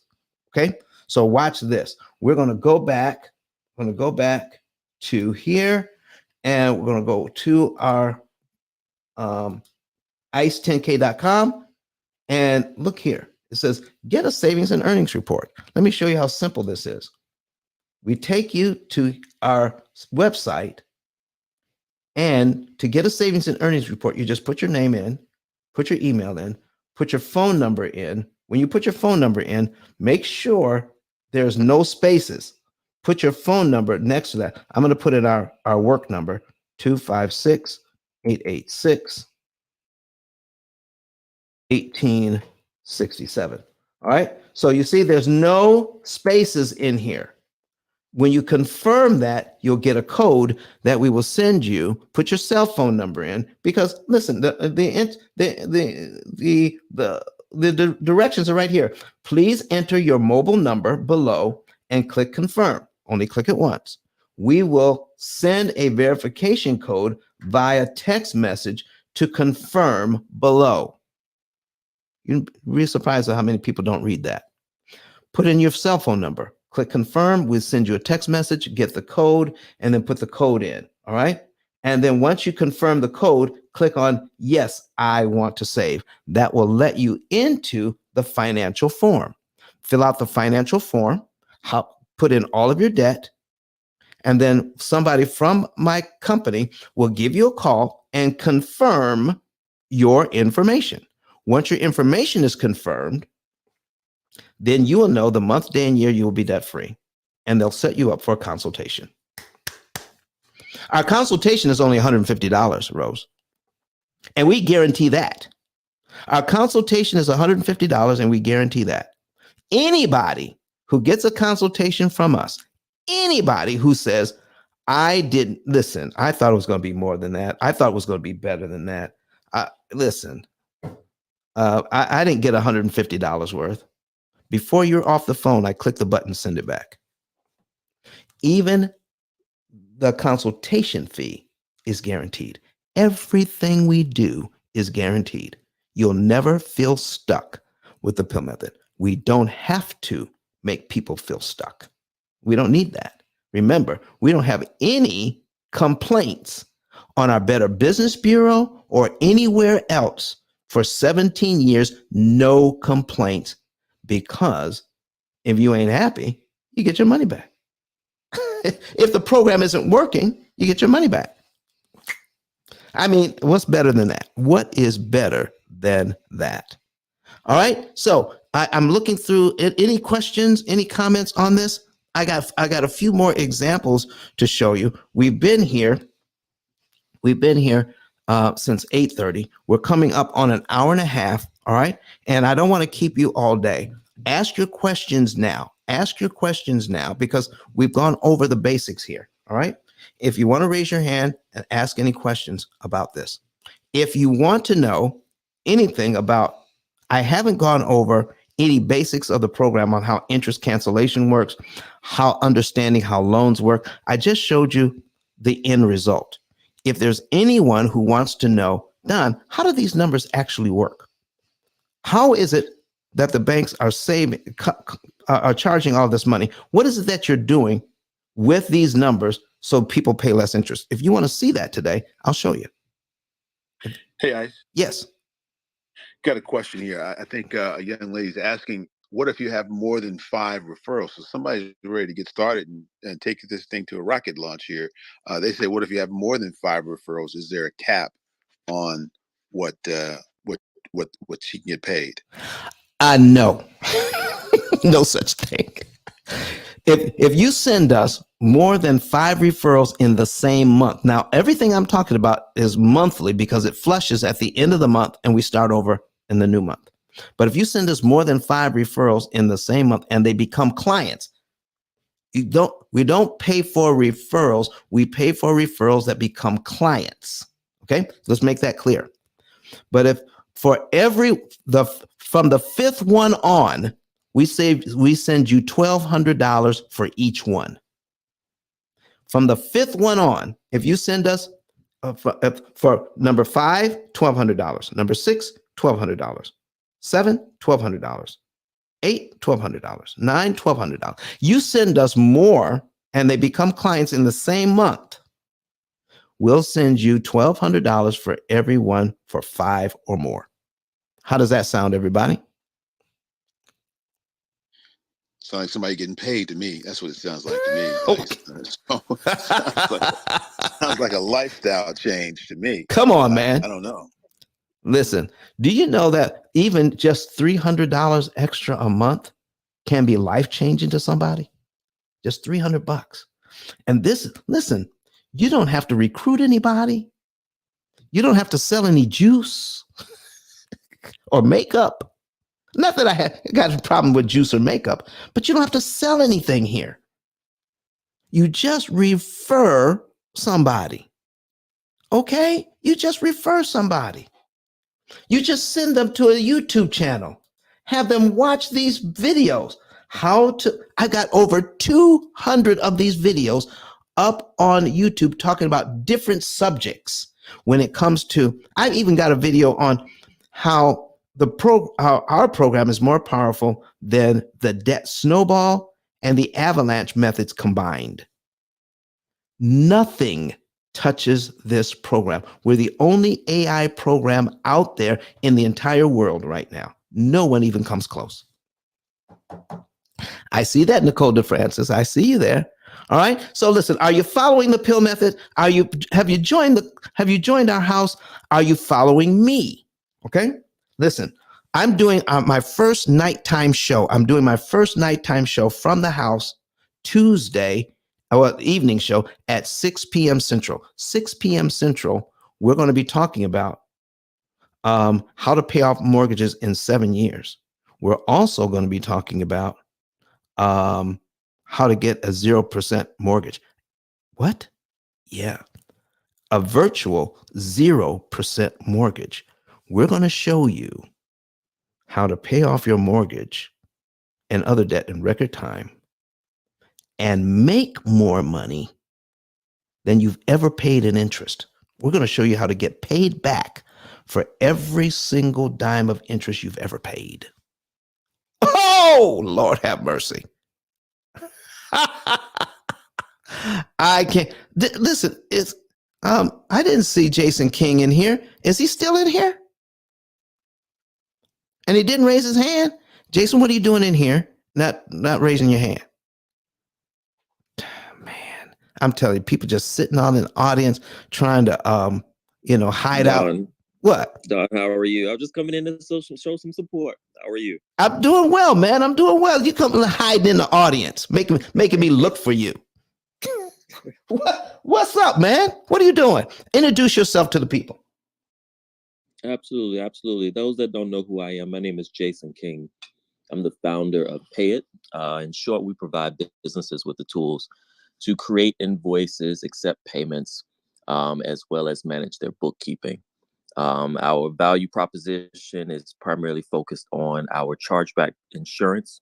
Okay. So watch this. We're going to go back. I'm going to go back to here and we're going to go to our ice10k.com and look here. It says, get a savings and earnings report. Let me show you how simple this is. We take you to our website, and to get a savings and earnings report, you just put your name in, put your email in, put your phone number in. When you put your phone number in, make sure there's no spaces. Put your phone number next to that. I'm going to put in our work number, 256-886-1867. All right. So you see there's no spaces in here. When you confirm that, you'll get a code that we will send you. Put your cell phone number in, because listen, the directions are right here. Please enter your mobile number below and click confirm. Only click it once. We will send a verification code via text message to confirm below. You'd be surprised at how many people don't read that. Put in your cell phone number. Click confirm. We'll send you a text message, get the code, and then put the code in. All right. And then once you confirm the code, click on yes, I want to save. That will let you into the financial form. Fill out the financial form, put in all of your debt, and then somebody from my company will give you a call and confirm your information. Once your information is confirmed, then you will know the month, day, and year you will be debt free, and they'll set you up for a consultation. Our consultation is only $150, Rose, and we guarantee that. Our consultation is $150, and we guarantee that. Anybody who gets a consultation from us, anybody who says, I didn't listen, I thought it was going to be more than that. I thought it was going to be better than that. I didn't get $150 worth. Before you're off the phone, I click the button, send it back. Even the consultation fee is guaranteed. Everything we do is guaranteed. You'll never feel stuck with the P.I.L.L method. We don't have to make people feel stuck. We don't need that. Remember, we don't have any complaints on our Better Business Bureau or anywhere else for 17 years, no complaints. Because if you ain't happy, you get your money back. If the program isn't working, you get your money back. I mean, what's better than that? What is better than that? All right. So I'm looking through it. Any questions, any comments on this? I got a few more examples to show you. We've been here since 8:30. We're coming up on an hour and a half. All right. And I don't want to keep you all day. Ask your questions now. Ask your questions now because we've gone over the basics here. All right. If you want to raise your hand and ask any questions about this. If you want to know anything about, I haven't gone over any basics of the program on how interest cancellation works, how understanding how loans work. I just showed you the end result. If there's anyone who wants to know, Don, how do these numbers actually work? How is it that the banks are are charging all this money? What is it that you're doing with these numbers so people pay less interest? If you want to see that today, I'll show you. Hey, Ice. Yes. Got a question here. I think a young lady's asking, what if you have more than 5 referrals? So somebody's ready to get started and take this thing to a rocket launch here. They say, what if you have more than 5 referrals? Is there a cap on what she can get paid? No, no such thing. If you send us more than 5 referrals in the same month, now everything I'm talking about is monthly because it flushes at the end of the month and we start over in the new month. But if you send us more than 5 referrals in the same month and they become clients, we don't pay for referrals. We pay for referrals that become clients. Okay, let's make that clear. But if from the 5th one on, we send you $1,200 for each one. From the 5th one on, if you send us for number 5, $1,200. Number 6, $1,200. 7, $1,200. 8, $1,200. 9, $1,200. You send us more and they become clients in the same month, we'll send you $1,200 for everyone for 5 or more. How does that sound, everybody? Sounds like somebody getting paid to me. That's what it sounds like to me. Sounds like a lifestyle change to me. Come on, man. I don't know. Listen, do you know that even just $300 extra a month can be life-changing to somebody? Just $300. And listen, you don't have to recruit anybody. You don't have to sell any juice or makeup. Not that I got a problem with juice or makeup, but you don't have to sell anything here. You just refer somebody. Okay? You just refer somebody. You just send them to a YouTube channel. Have them watch these videos. I got over 200 of these videos up on YouTube talking about different subjects when it comes to, I've even got a video on how our program is more powerful than the debt snowball and the avalanche methods combined. Nothing touches this program. We're the only AI program out there in the entire world right now. No one even comes close. I see that, Nicole DeFrancis. I see you there. All right. So listen, are you following the P.I.L.L method? Have you joined our house? Are you following me? Okay. Listen, I'm doing my first nighttime show. I'm doing my first nighttime show from the house Tuesday, evening show at 6 p.m. Central. 6 p.m. Central, we're going to be talking about how to pay off mortgages in 7 years. We're also going to be talking about how to get a 0% mortgage. What? Yeah. A virtual 0% mortgage. We're going to show you how to pay off your mortgage and other debt in record time and make more money than you've ever paid in interest. We're going to show you how to get paid back for every single dime of interest you've ever paid. Oh, Lord have mercy. I can't listen. I didn't see Jason King in here. Is he still in here? And he didn't raise his hand. Jason, what are you doing in here? Not raising your hand. Man, I'm telling you, people just sitting on an audience trying to hide out. What? Don, how are you? I'm just coming in to show some support. How are you? I'm doing well, man. I'm doing well. You come hiding in the audience, making me look for you. What's up, man? What are you doing? Introduce yourself to the people. Absolutely, absolutely. Those that don't know who I am, my name is Jason King. I'm the founder of P.I.L.L. In short, we provide businesses with the tools to create invoices, accept payments, as well as manage their bookkeeping. Our value proposition is primarily focused on our chargeback insurance.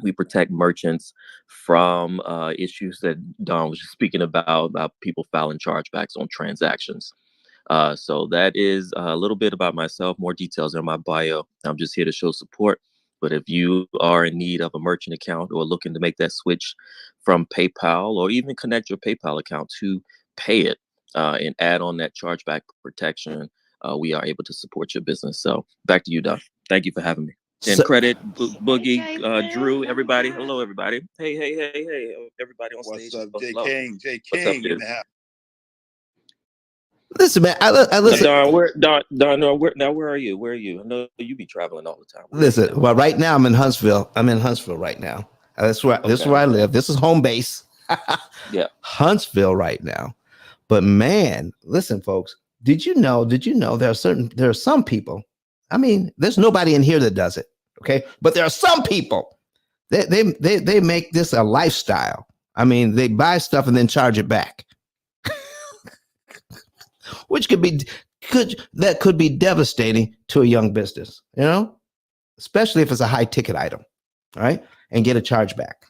We protect merchants from issues that Don was just speaking about people filing chargebacks on transactions. So that is a little bit about myself. More details in my bio. I'm just here to show support. But if you are in need of a merchant account or looking to make that switch from PayPal, or even connect your PayPal account to Pay It and add on that chargeback protection, we are able to support your business. So back to you, Don. Thank you for having me. And credit, Boogie, Drew, everybody. Hello, everybody. Hey. Everybody on What's stage. up, J. Hello. King? J. What's up, King in dude? the house. Listen, man. I listen. Don, where are you? Where are you? I know you be traveling all the time. Listen. Well, right now I'm in Huntsville. I'm in Huntsville right now. This is where I live. This is home base. Yeah. Huntsville right now. But man, listen, folks. Did you know there are some people. I mean, there's nobody in here that does it. Okay, but there are some people. They make this a lifestyle. I mean, they buy stuff and then charge it back, which could be devastating to a young business, especially if it's a high ticket item, all right, and get a charge back.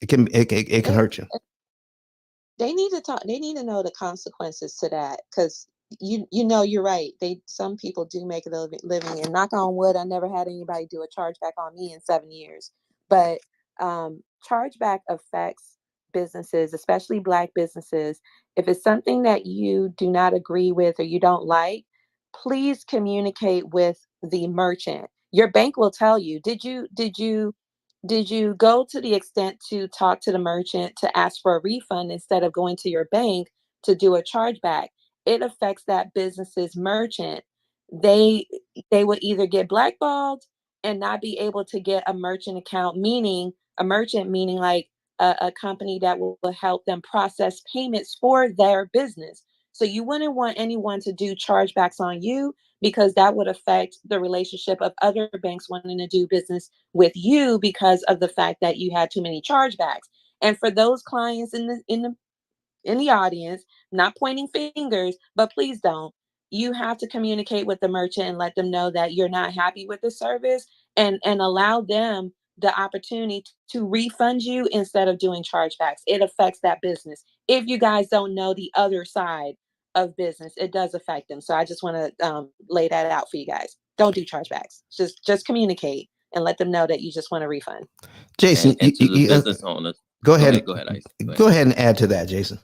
It can hurt you. They need to talk. They need to know the consequences to that, because you're right. Some people do make a living, and knock on wood, I never had anybody do a chargeback on me in 7 years. But chargeback affects businesses, especially Black businesses. If it's something that you do not agree with or you don't like, please communicate with the merchant. Your bank will tell you. Did you go to the extent to talk to the merchant to ask for a refund instead of going to your bank to do a chargeback? It affects that business's merchant. They they would either get blackballed and not be able to get a merchant account, meaning a merchant, meaning like a company that will help them process payments for their business. So you wouldn't want anyone to do chargebacks on you, because that would affect the relationship of other banks wanting to do business with you because of the fact that you had too many chargebacks. And for those clients in the audience, not pointing fingers, but please don't. You have to communicate with the merchant and let them know that you're not happy with the service, and allow them the opportunity to refund you instead of doing chargebacks. It affects that business. If you guys don't know the other side of business, it does affect them. So I just want to lay that out for you guys. Don't do chargebacks. Just communicate and let them know that you just want a refund. Jason, And to the business owners. Go ahead. Go ahead, Ice. Go ahead and add to that, Jason.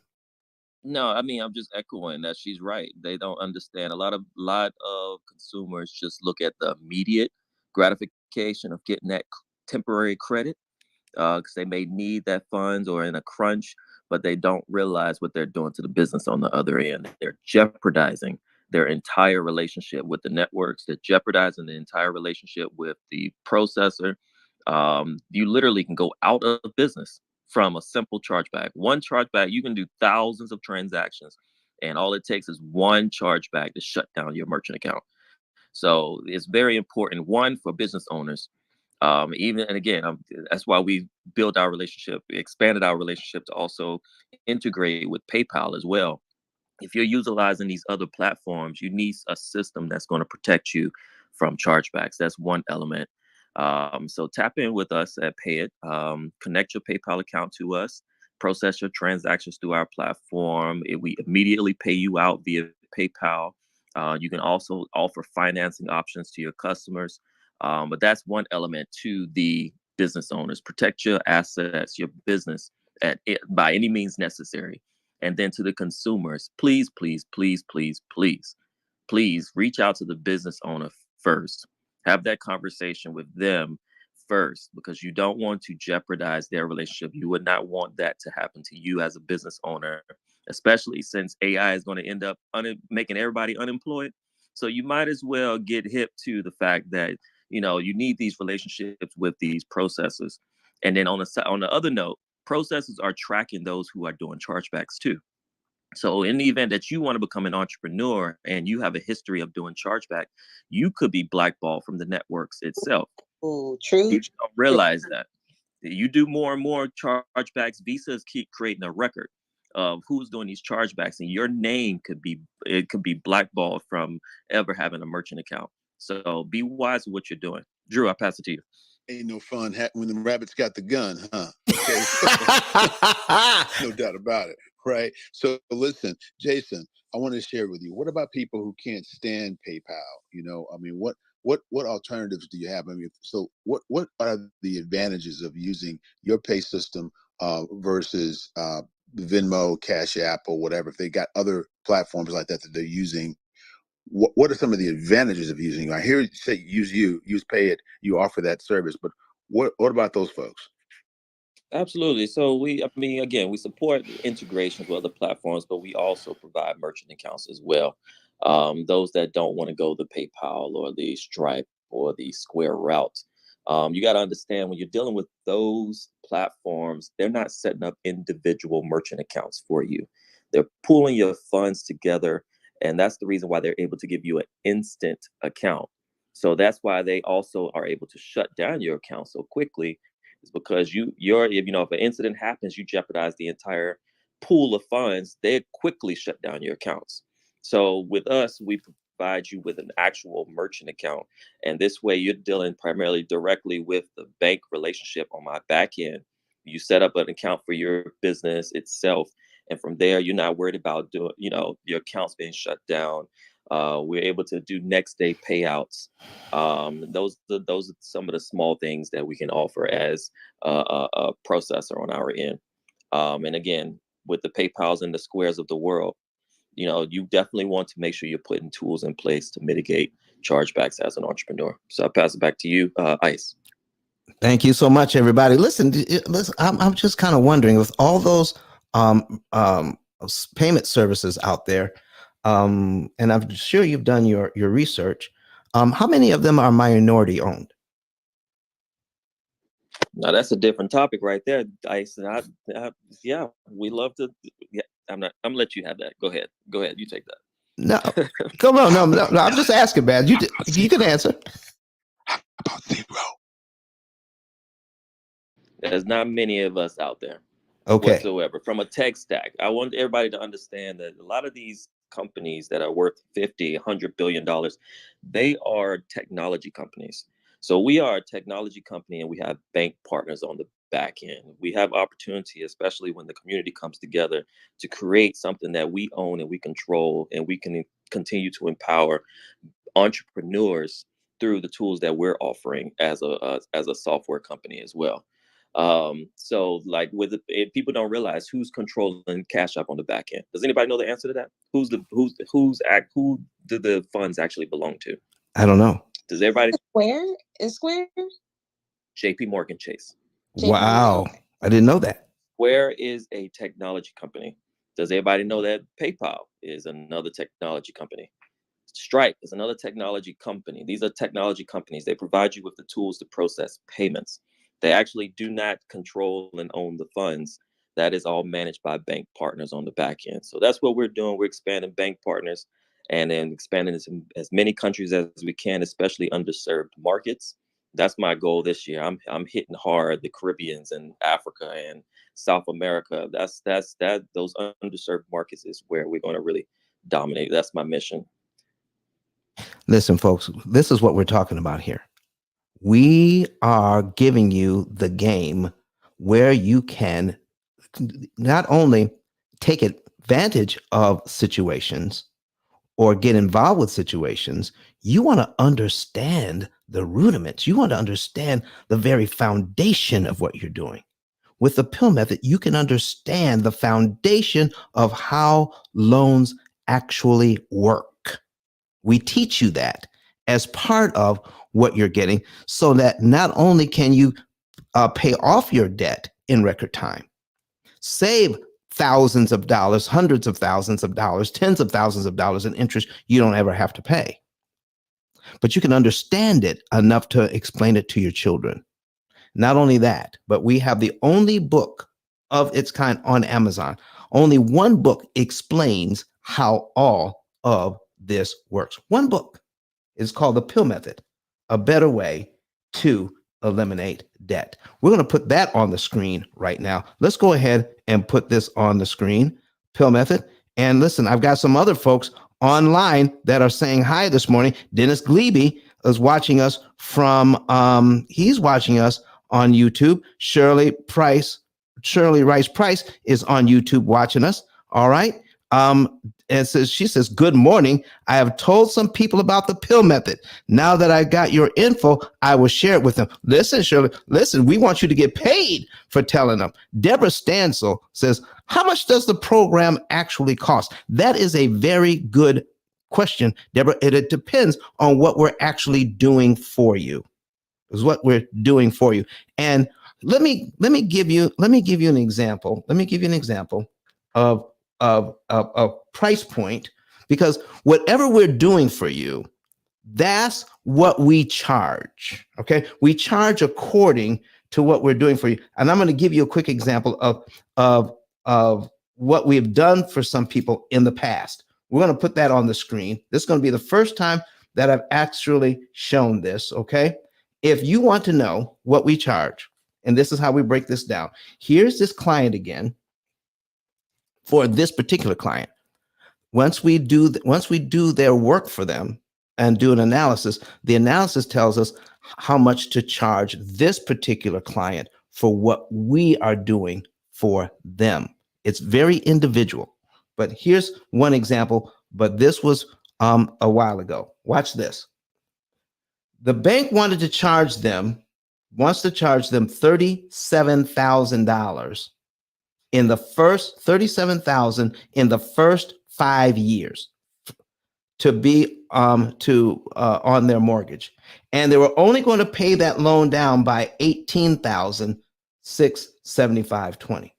No, I mean, I'm just echoing that she's right. They don't understand. A lot of consumers just look at the immediate gratification of getting that temporary credit, because they may need that funds or in a crunch, but they don't realize what they're doing to the business on the other end. They're jeopardizing their entire relationship with the networks. They're jeopardizing the entire relationship with the processor. You literally can go out of business from a simple chargeback. One chargeback, you can do thousands of transactions, and all it takes is one chargeback to shut down your merchant account. So it's very important, one, for business owners. Even and again, that's why we built our relationship, expanded our relationship to also integrate with PayPal as well. If you're utilizing these other platforms, you need a system that's going to protect you from chargebacks. That's one element. So tap in with us at Pay It. Connect your PayPal account to us. Process your transactions through our platform. We immediately pay you out via PayPal. You can also offer financing options to your customers. But that's one element to the business owners. Protect your assets, your business by any means necessary. And then to the consumers, please, please, please, please, please, please reach out to the business owner first. Have that conversation with them first, because you don't want to jeopardize their relationship. You would not want that to happen to you as a business owner especially since AI is going to end up making everybody unemployed. So you might as well get hip to the fact that, you need these relationships with these processors. And then on the other note, processors are tracking those who are doing chargebacks too. So in the event that you want to become an entrepreneur and you have a history of doing chargeback, you could be blackballed from the networks itself. Oh, true. You don't realize that. You do more and more chargebacks. Visas keep creating a record of who's doing these chargebacks, and your name could be blackballed from ever having a merchant account. So be wise with what you're doing. Drew, I pass it to you. Ain't no fun when the rabbits got the gun, huh? Okay. No doubt about it, right? So listen, Jason, I want to share with you. What about people who can't stand PayPal? I mean, what alternatives do you have? I mean, so what are the advantages of using your pay system versus Venmo, Cash App, or whatever? If they got other platforms like that they're using, what are some of the advantages of using you? I hear you say use Pay It, you offer that service, but what about those folks? Absolutely. So we support integrations with other platforms, but we also provide merchant accounts as well. Those that don't want to go the PayPal or the Stripe or the Square route. You got to understand when you're dealing with those platforms, they're not setting up individual merchant accounts for you. They're pooling your funds together. And that's the reason why they're able to give you an instant account. So that's why they also are able to shut down your account so quickly, is because if an incident happens, you jeopardize the entire pool of funds. They quickly shut down your accounts. So with us, we provide you with an actual merchant account. And this way you're dealing primarily directly with the bank relationship on my back end. You set up an account for your business itself. And from there, you're not worried about your accounts being shut down. We're able to do next day payouts. Those are some of the small things that we can offer as a processor on our end. And again, with the PayPals and the Squares of the world, you definitely want to make sure you're putting tools in place to mitigate chargebacks as an entrepreneur. So I'll pass it back to you, Ice. Thank you so much, everybody. Listen, I'm just kind of wondering, with all those payment services out there, and I'm sure you've done your research, how many of them are minority owned? Now that's a different topic right there, Ice. And yeah, we love to. Yeah, I'm gonna let you have that. Go ahead. You take that. No, come on, no. I'm just asking, man. You can answer. How about 0? There's not many of us out there. Okay. Whatsoever. From a tech stack, I want everybody to understand that a lot of these companies that are worth $50, $100 billion, they are technology companies. So we are a technology company and we have bank partners on the back end. We have opportunity, especially when the community comes together, to create something that we own and we control, and we can continue to empower entrepreneurs through the tools that we're offering as a software company as well. So like people don't realize who's controlling Cash App on the back end. Does anybody know the answer to that? Who do the funds actually belong to? I don't know. Does everybody? Square? JP Morgan Chase. Wow. I didn't know that. Square is a technology company. Does everybody know that PayPal is another technology company? Stripe is another technology company. These are technology companies. They provide you with the tools to process payments. They actually do not control and own the funds. That is all managed by bank partners on the back end. So that's what we're doing. We're expanding bank partners and then expanding into as many countries as we can, especially underserved markets. That's my goal this year. I'm hitting hard the Caribbeans and Africa and South America. Those underserved markets is where we're going to really dominate. That's my mission. Listen, folks, this is what we're talking about here. We are giving you the game where you can not only take advantage of situations or get involved with situations, you want to understand the rudiments. You want to understand the very foundation of what you're doing. With the P.I.L.L method, you can understand the foundation of how loans actually work. We teach you that as part of what you're getting, so that not only can you pay off your debt in record time, save thousands of dollars, hundreds of thousands of dollars, tens of thousands of dollars in interest you don't ever have to pay. But you can understand it enough to explain it to your children. Not only that, but we have the only book of its kind on Amazon. Only one book explains how all of this works. One book is called The P.I.L.L Method, a better way to eliminate debt. We're going to put that on the screen right now. Let's go ahead and put this on the screen, P.I.L.L Method. And listen, I've got some other folks online that are saying hi this morning. Dennis Glebe is watching us from, he's watching us on YouTube. Shirley Rice Price is on YouTube watching us. All right. And she says, good morning. I have told some people about the P.I.L.L Method. Now that I got your info, I will share it with them. Listen, Shirley, listen, we want you to get paid for telling them. Deborah Stansel says, how much does the program actually cost? That is a very good question, Deborah. It depends on what we're actually doing for you. Is what we're doing for you. And let me give you an example. Let me give you an example of a price point, because whatever we're doing for you, that's what we charge. Okay, we charge according to what we're doing for you. And I'm going to give you a quick example of what we've done for some people in the past. We're going to put that on the screen. This is going to be the first time that I've actually shown this. Okay, if you want to know what we charge, and this is how we break this down. Here's this client again. For this particular client, once we do their work for them and do an analysis, the analysis tells us how much to charge this particular client for what we are doing for them. It's very individual. But here's one example. But this was a while ago. Watch this. The bank wants to charge them $37,000 in the first 37,000 in the first 5 years to be on their mortgage, and they were only going to pay that loan down by $18,675.20.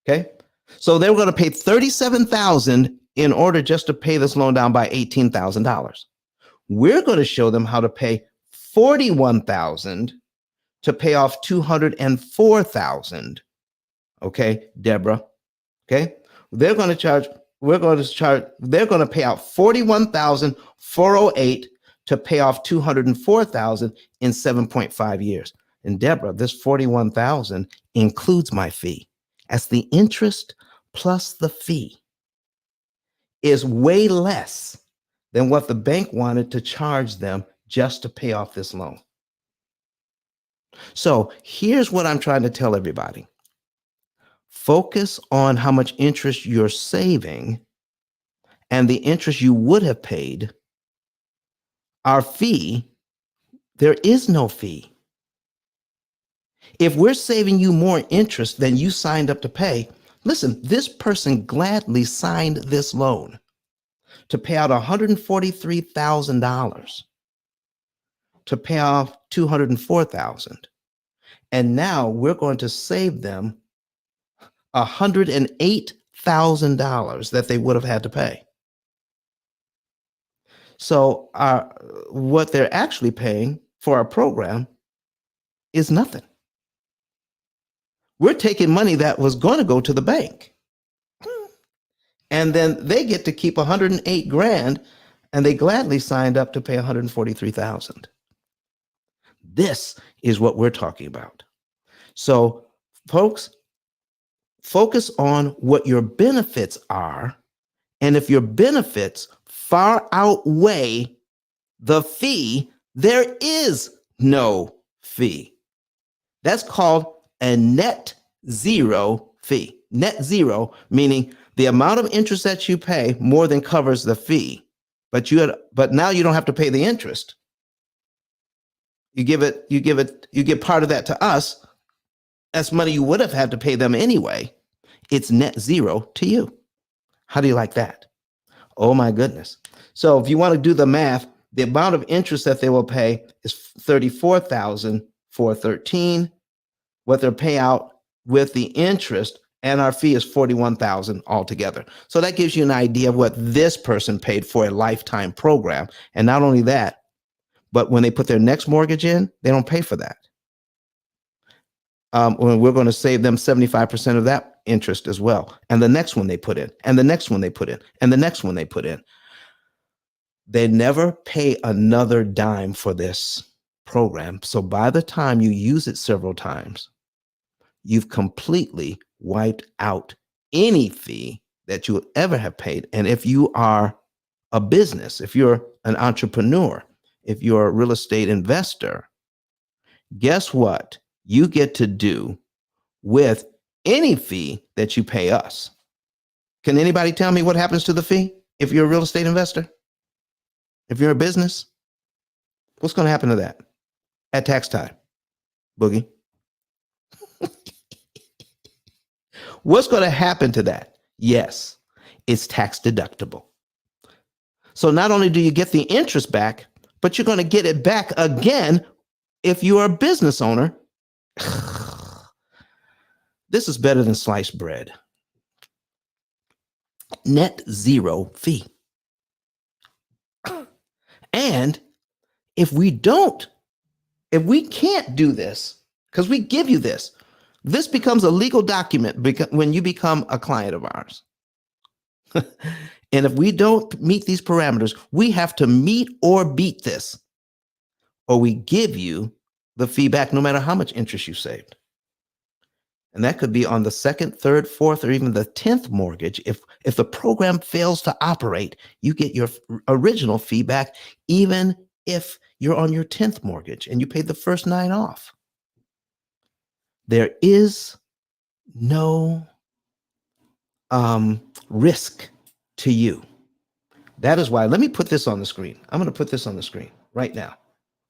Okay, so they were going to pay $37,000 in order just to pay this loan down by $18,000. We're going to show them how to pay $41,000 to pay off $204,000. Okay, Deborah. Okay, they're going to pay out $41,408 to pay off $204,000 in 7.5 years. And Deborah, this $41,000 includes my fee. As the interest plus the fee is way less than what the bank wanted to charge them just to pay off this loan. So here's what I'm trying to tell everybody. Focus on how much interest you're saving and the interest you would have paid. Our fee, there is no fee. If we're saving you more interest than you signed up to pay, listen, this person gladly signed this loan to pay out $143,000 to pay off $204,000. And now we're going to save them $108,000 that they would have had to pay. So what they're actually paying for our program is nothing. We're taking money that was going to go to the bank. And then they get to keep $108,000, and they gladly signed up to pay $143,000. This is what we're talking about. So, folks, focus on what your benefits are. And if your benefits far outweigh the fee, there is no fee. That's called a net zero fee. Net zero, meaning the amount of interest that you pay more than covers the fee, but now you don't have to pay the interest. You give part of that to us. That's money you would have had to pay them anyway. It's net zero to you. How do you like that? Oh my goodness. So if you want to do the math, the amount of interest that they will pay is $34,413. What their payout with the interest and our fee is $41,000 altogether. So that gives you an idea of what this person paid for a lifetime program. And not only that, but when they put their next mortgage in, they don't pay for that. We're going to save them 75% of that interest as well. And the next one they put in, and the next one they put in, and the next one they put in. They never pay another dime for this program. So by the time you use it several times, you've completely wiped out any fee that you would ever have paid. And if you are a business, if you're an entrepreneur, if you're a real estate investor, guess what you get to do with any fee that you pay us? Can anybody tell me what happens to the fee if you're a real estate investor? If you're a business, what's going to happen to that at tax time, Boogie? What's going to happen to that? Yes, it's tax deductible. So not only do you get the interest back, but you're going to get it back again if you are a business owner. This is better than sliced bread. Net zero fee. And if we can't do this, because we give you this, this becomes a legal document when you become a client of ours. And if we don't meet these parameters, we have to meet or beat this, or we give you the feedback no matter how much interest you saved. And that could be on the second, third, fourth, or even the 10th mortgage. If the program fails to operate, you get your original feedback, even if you're on your 10th mortgage and you paid the first 9 off. There is no risk to you. That is why, let me put this on the screen. I'm going to put this on the screen right now.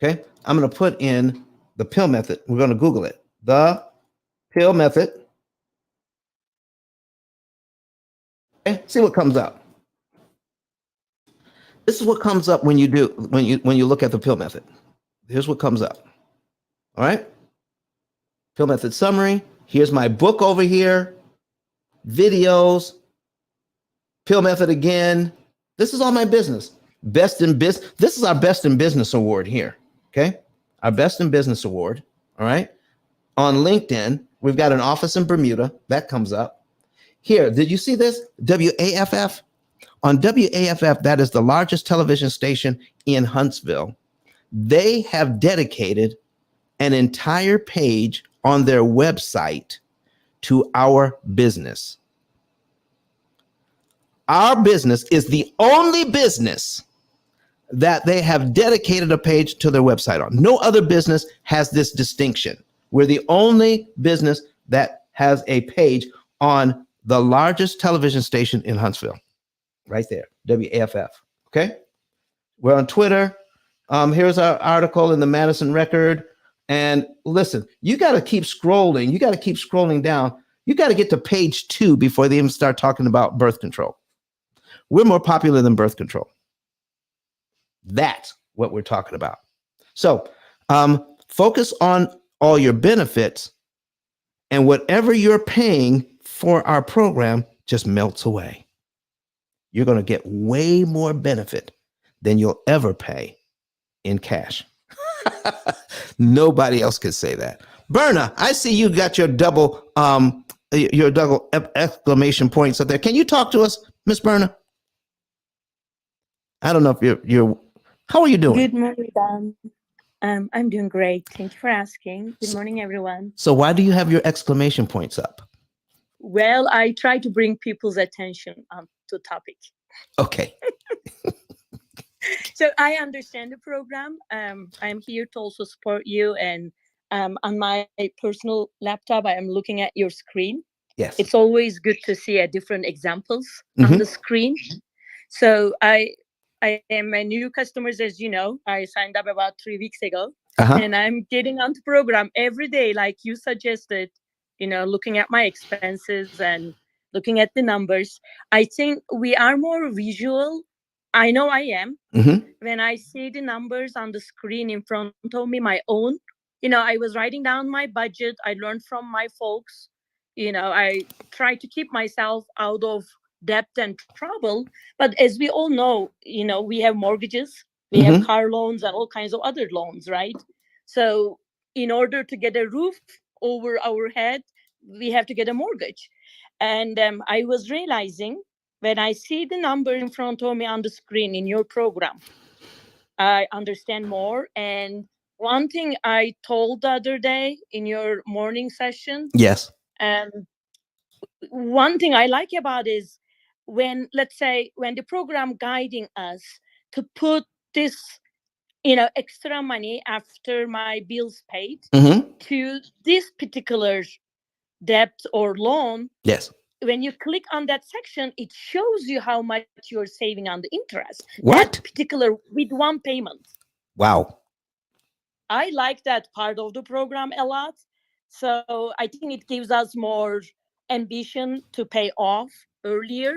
Okay. I'm going to put in the P.I.L.L method. We're going to Google it. The P.I.L.L method. Okay. See what comes up. This is what comes up when you look at the P.I.L.L method. Here's what comes up. All right. P.I.L.L method summary. Here's my book over here. Videos. P.I.L.L method again. This is all my business. Best in business. This is our Best in Business award here. Okay. Our Best in Business award. All right. On LinkedIn, we've got an office in Bermuda. That comes up. Here, did you see this? WAFF. On WAFF, that is the largest television station in Huntsville. They have dedicated an entire page on their website to our business. Our business is the only business that they have dedicated a page to their website on. No other business has this distinction. We're the only business that has a page on the largest television station in Huntsville. Right there, WAFF. Okay. We're on Twitter. Here's our article in the Madison Record. And listen, you got to keep scrolling. You got to keep scrolling down. You got to get to page 2 before they even start talking about birth control. We're more popular than birth control. That's what we're talking about. So focus on all your benefits, and whatever you're paying for our program just melts away. You're going to get way more benefit than you'll ever pay in cash. Nobody else could say that. Berna, I see you got your double exclamation points up there. Can you talk to us, Miss Berna? I don't know if you're how are you doing? Good morning, Dan. I'm doing great. Thank you for asking. Good morning, everyone. So why do you have your exclamation points up? Well, I try to bring people's attention to topic. Okay. So I understand the program. I'm here to also support you. And on my personal laptop, I am looking at your screen. Yes. It's always good to see different examples on the screen. So I am a new customer, as you know. I signed up about 3 weeks ago. And I'm getting on the program every day, like you suggested, looking at my expenses and looking at the numbers. I think we are more visual. I know I am. When I see the numbers on the screen in front of me, my own, I was writing down my budget. I learned from my folks. I try to keep myself out of debt and trouble. But as we all know, we have mortgages, we have car loans and all kinds of other loans, right? So in order to get a roof over our head, we have to get a mortgage. And I was realizing, when I see the number in front of me on the screen in your program, I understand more. And one thing I told the other day in your morning session, Yes. um, one thing I like about is, when, let's say, when the program guiding us to put this, extra money after my bills paid to this particular debt or loan, Yes. when you click on that section, it shows you how much you're saving on the interest. What? That particular with one payment. Wow. I like that part of the program a lot. So I think it gives us more ambition to pay off earlier.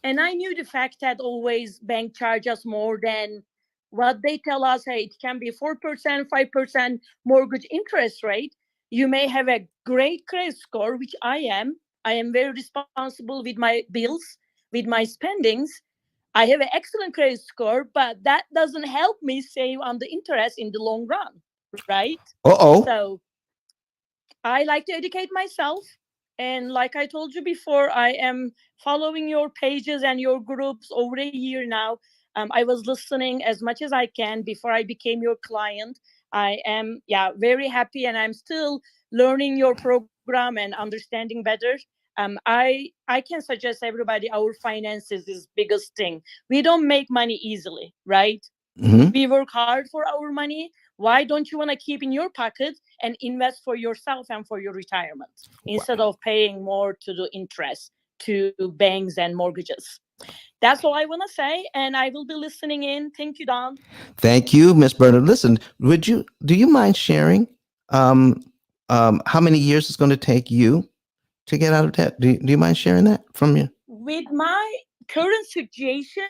And I knew the fact that always bank charge us more than what they tell us. Hey, it can be 4%, 5% mortgage interest rate. You may have a great credit score, which I am. I am very responsible with my bills, with my spendings. I have an excellent credit score, but that doesn't help me save on the interest in the long run, right? Uh-oh. So I like to educate myself. And like I told you before, I am following your pages and your groups over a year now. I was listening as much as I can before I became your client. I am, very happy, and I'm still learning your program and understanding better. I can suggest everybody, our finances is biggest thing. We don't make money easily, right? We work hard for our money. Why don't you want to keep in your pocket and invest for yourself and for your retirement, instead of paying more to the interest to banks and mortgages? That's all I want to say, and I will be listening in. Thank you, Don. Thank you, Miss Bernard. Listen, do you mind sharing how many years it's going to take you to get out of debt? Do you mind sharing that from you? With my current situation,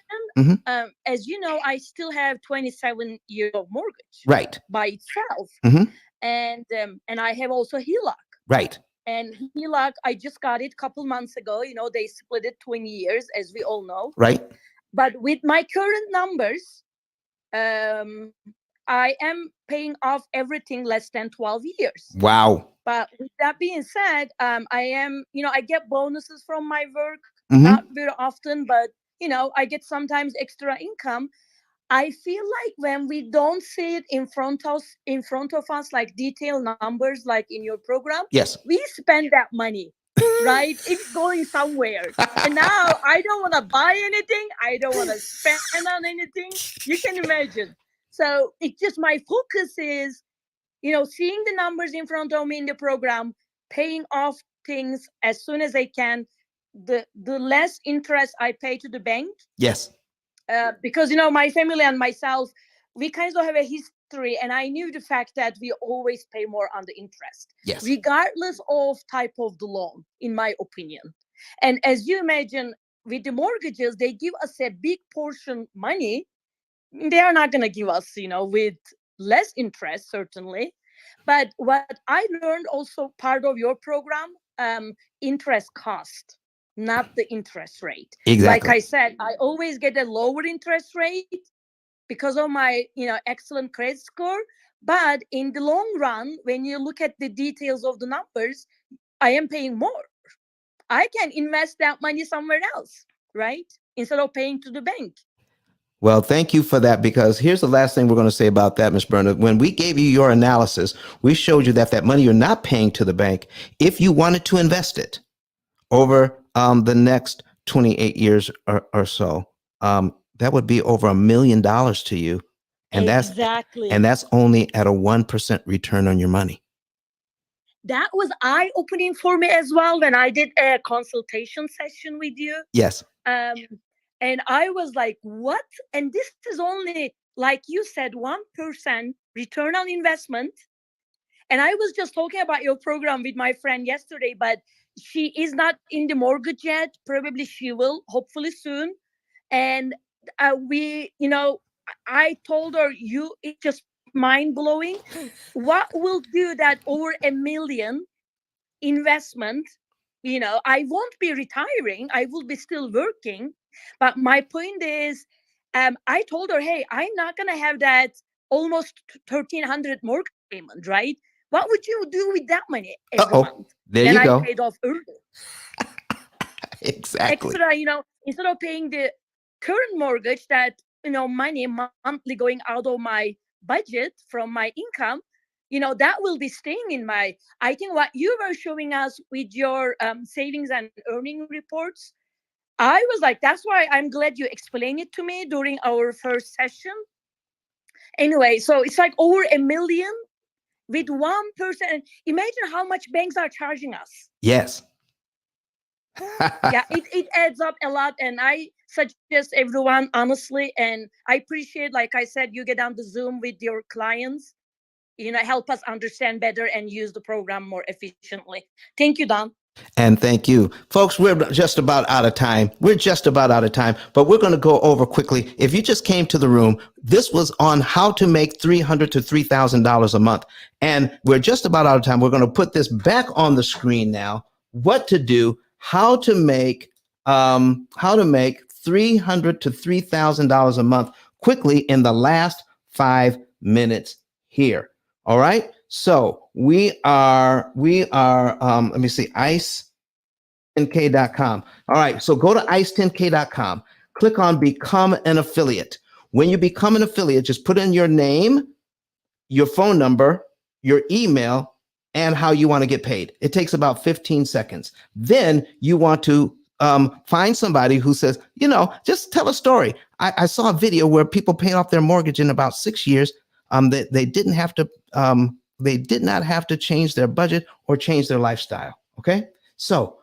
as you know, I still have 27 years of mortgage Right. by itself. And I have also HELOC. Right. And HELOC, I just got it a couple months ago. They split it 20 years, as we all know. Right. But with my current numbers, I am paying off everything less than 12 years. Wow. But with that being said, I am, I get bonuses from my work, not very often, but, I get sometimes extra income. I feel like when we don't see it in front of us, like detailed numbers, like in your program, yes, we spend that money, right? It's going somewhere. And now I don't want to buy anything. I don't want to spend on anything. You can imagine. So it's just, my focus is, seeing the numbers in front of me in the program, paying off things as soon as I can. The less interest I pay to the bank. Yes. Because my family and myself, we kind of have a history, and I knew the fact that we always pay more on the interest, yes, regardless of type of the loan, in my opinion. And as you imagine, with the mortgages, they give us a big portion money. They are not going to give us, with less interest, certainly. But what I learned also, part of your program, interest cost, not the interest rate. Exactly. Like I said, I always get a lower interest rate because of my, excellent credit score. But in the long run, when you look at the details of the numbers, I am paying more. I can invest that money somewhere else, right? Instead of paying to the bank. Well, thank you for that, because here's the last thing we're going to say about that, Ms. Bernard. When we gave you your analysis, we showed you that money you're not paying to the bank, if you wanted to invest it over the next 28 years or so, that would be over $1 million to you. And exactly. That's only at a 1% return on your money. That was eye-opening for me as well when I did a consultation session with you. Yes. And I was like, what? And this is only, like you said, 1% return on investment. And I was just talking about your program with my friend yesterday, but she is not in the mortgage yet. Probably she will, hopefully soon. And I told her, it's just mind blowing. What will do that over $1 million investment I won't be retiring. I will be still working. But my point is, I told her, hey, I'm not going to have that almost 1,300 mortgage payment, right? What would you do with that money every month? There Then you I go. paid off early. Exactly. Extra, instead of paying the current mortgage, that, money monthly going out of my budget from my income, that will be staying in my, I think what you were showing us with your savings and earning reports, I was like, that's why I'm glad you explained it to me during our first session. Anyway, so it's like over $1 million with one person. Imagine how much banks are charging us. Yes. Yeah, it adds up a lot. And I suggest everyone, honestly, and I appreciate, like I said, you get on the Zoom with your clients, help us understand better and use the program more efficiently. Thank you, Don. And thank you. Folks, we're just about out of time. But we're going to go over quickly. If you just came to the room, this was on how to make $300 to $3,000 a month. And we're just about out of time. We're going to put this back on the screen now. What to do, how to make $300 to $3,000 a month quickly in the last 5 minutes here. All right. So we are, let me see, ice10k.com. All right. So go to ice10k.com, click on become an affiliate. When you become an affiliate, just put in your name, your phone number, your email, and how you want to get paid. It takes about 15 seconds. Then you want to find somebody who says, just tell a story. I saw a video where people paid off their mortgage in about 6 years. They did not have to change their budget or change their lifestyle. Okay. So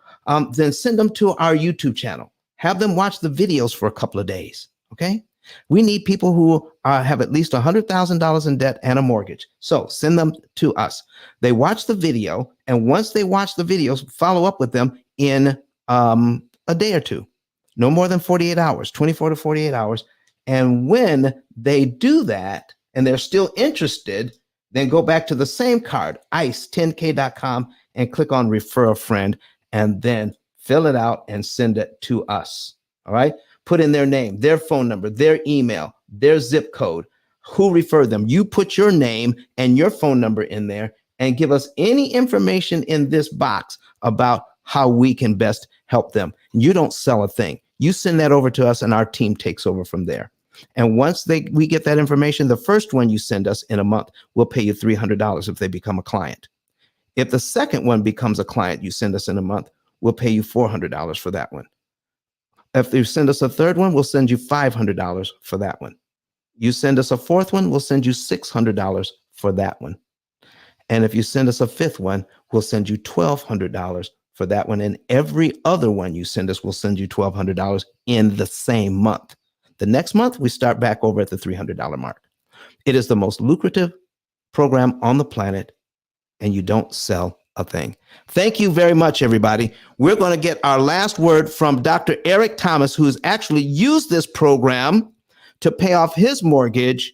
then send them to our YouTube channel. Have them watch the videos for a couple of days. Okay. We need people who have at least $100,000 in debt and a mortgage. So send them to us. They watch the video. And once they watch the videos, follow up with them in a day or two, no more than 48 hours, 24 to 48 hours. And when they do that and they're still interested, then go back to the same card, ice10k.com, and click on refer a friend, and then fill it out and send it to us. All right. Put in their name, their phone number, their email, their zip code, who referred them. You put your name and your phone number in there and give us any information in this box about how we can best help them. You don't sell a thing. You send that over to us and our team takes over from there. And once we get that information, the first one you send us in a month, we'll pay you $300 if they become a client. If the second one becomes a client you send us in a month, we'll pay you $400 for that one. If you send us a third one, we'll send you $500 for that one. You send us a fourth one, we'll send you $600 for that one. And if you send us a fifth one, we'll send you $1,200 for that one. And every other one you send us, we'll send you $1,200 in the same month. The next month, we start back over at the $300 mark. It is the most lucrative program on the planet, and you don't sell a thing. Thank you very much, everybody. We're going to get our last word from Dr. Eric Thomas, who's actually used this program to pay off his mortgage.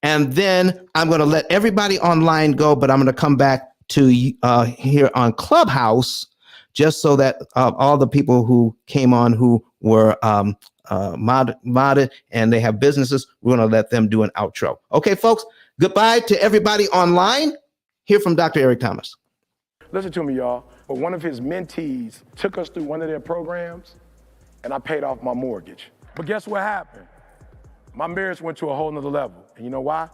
And then I'm going to let everybody online go, but I'm going to come back to here on Clubhouse, just so that all the people who came on who were modded and they have businesses, we're going to let them do an outro. Okay, folks, goodbye to everybody online. Hear from Dr. Eric Thomas. Listen to me, y'all. But one of his mentees took us through one of their programs, and I paid off my mortgage. But guess what happened? My marriage went to a whole nother level. And you know why?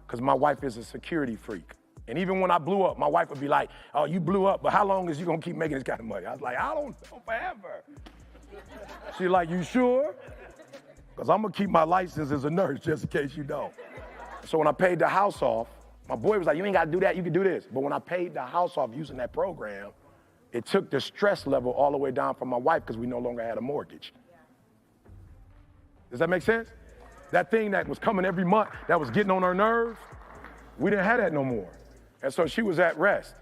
Because my wife is a security freak. And even when I blew up, my wife would be like, oh, you blew up, but how long is you gonna keep making this kind of money? I was like, I don't know, forever. She's like, you sure? Because I'm gonna keep my license as a nurse just in case you don't. So when I paid the house off, my boy was like, you ain't gotta do that, you can do this. But when I paid the house off using that program, it took the stress level all the way down from my wife because we no longer had a mortgage. Does that make sense? That thing that was coming every month, that was getting on her nerves, we didn't have that no more. And so she was at rest.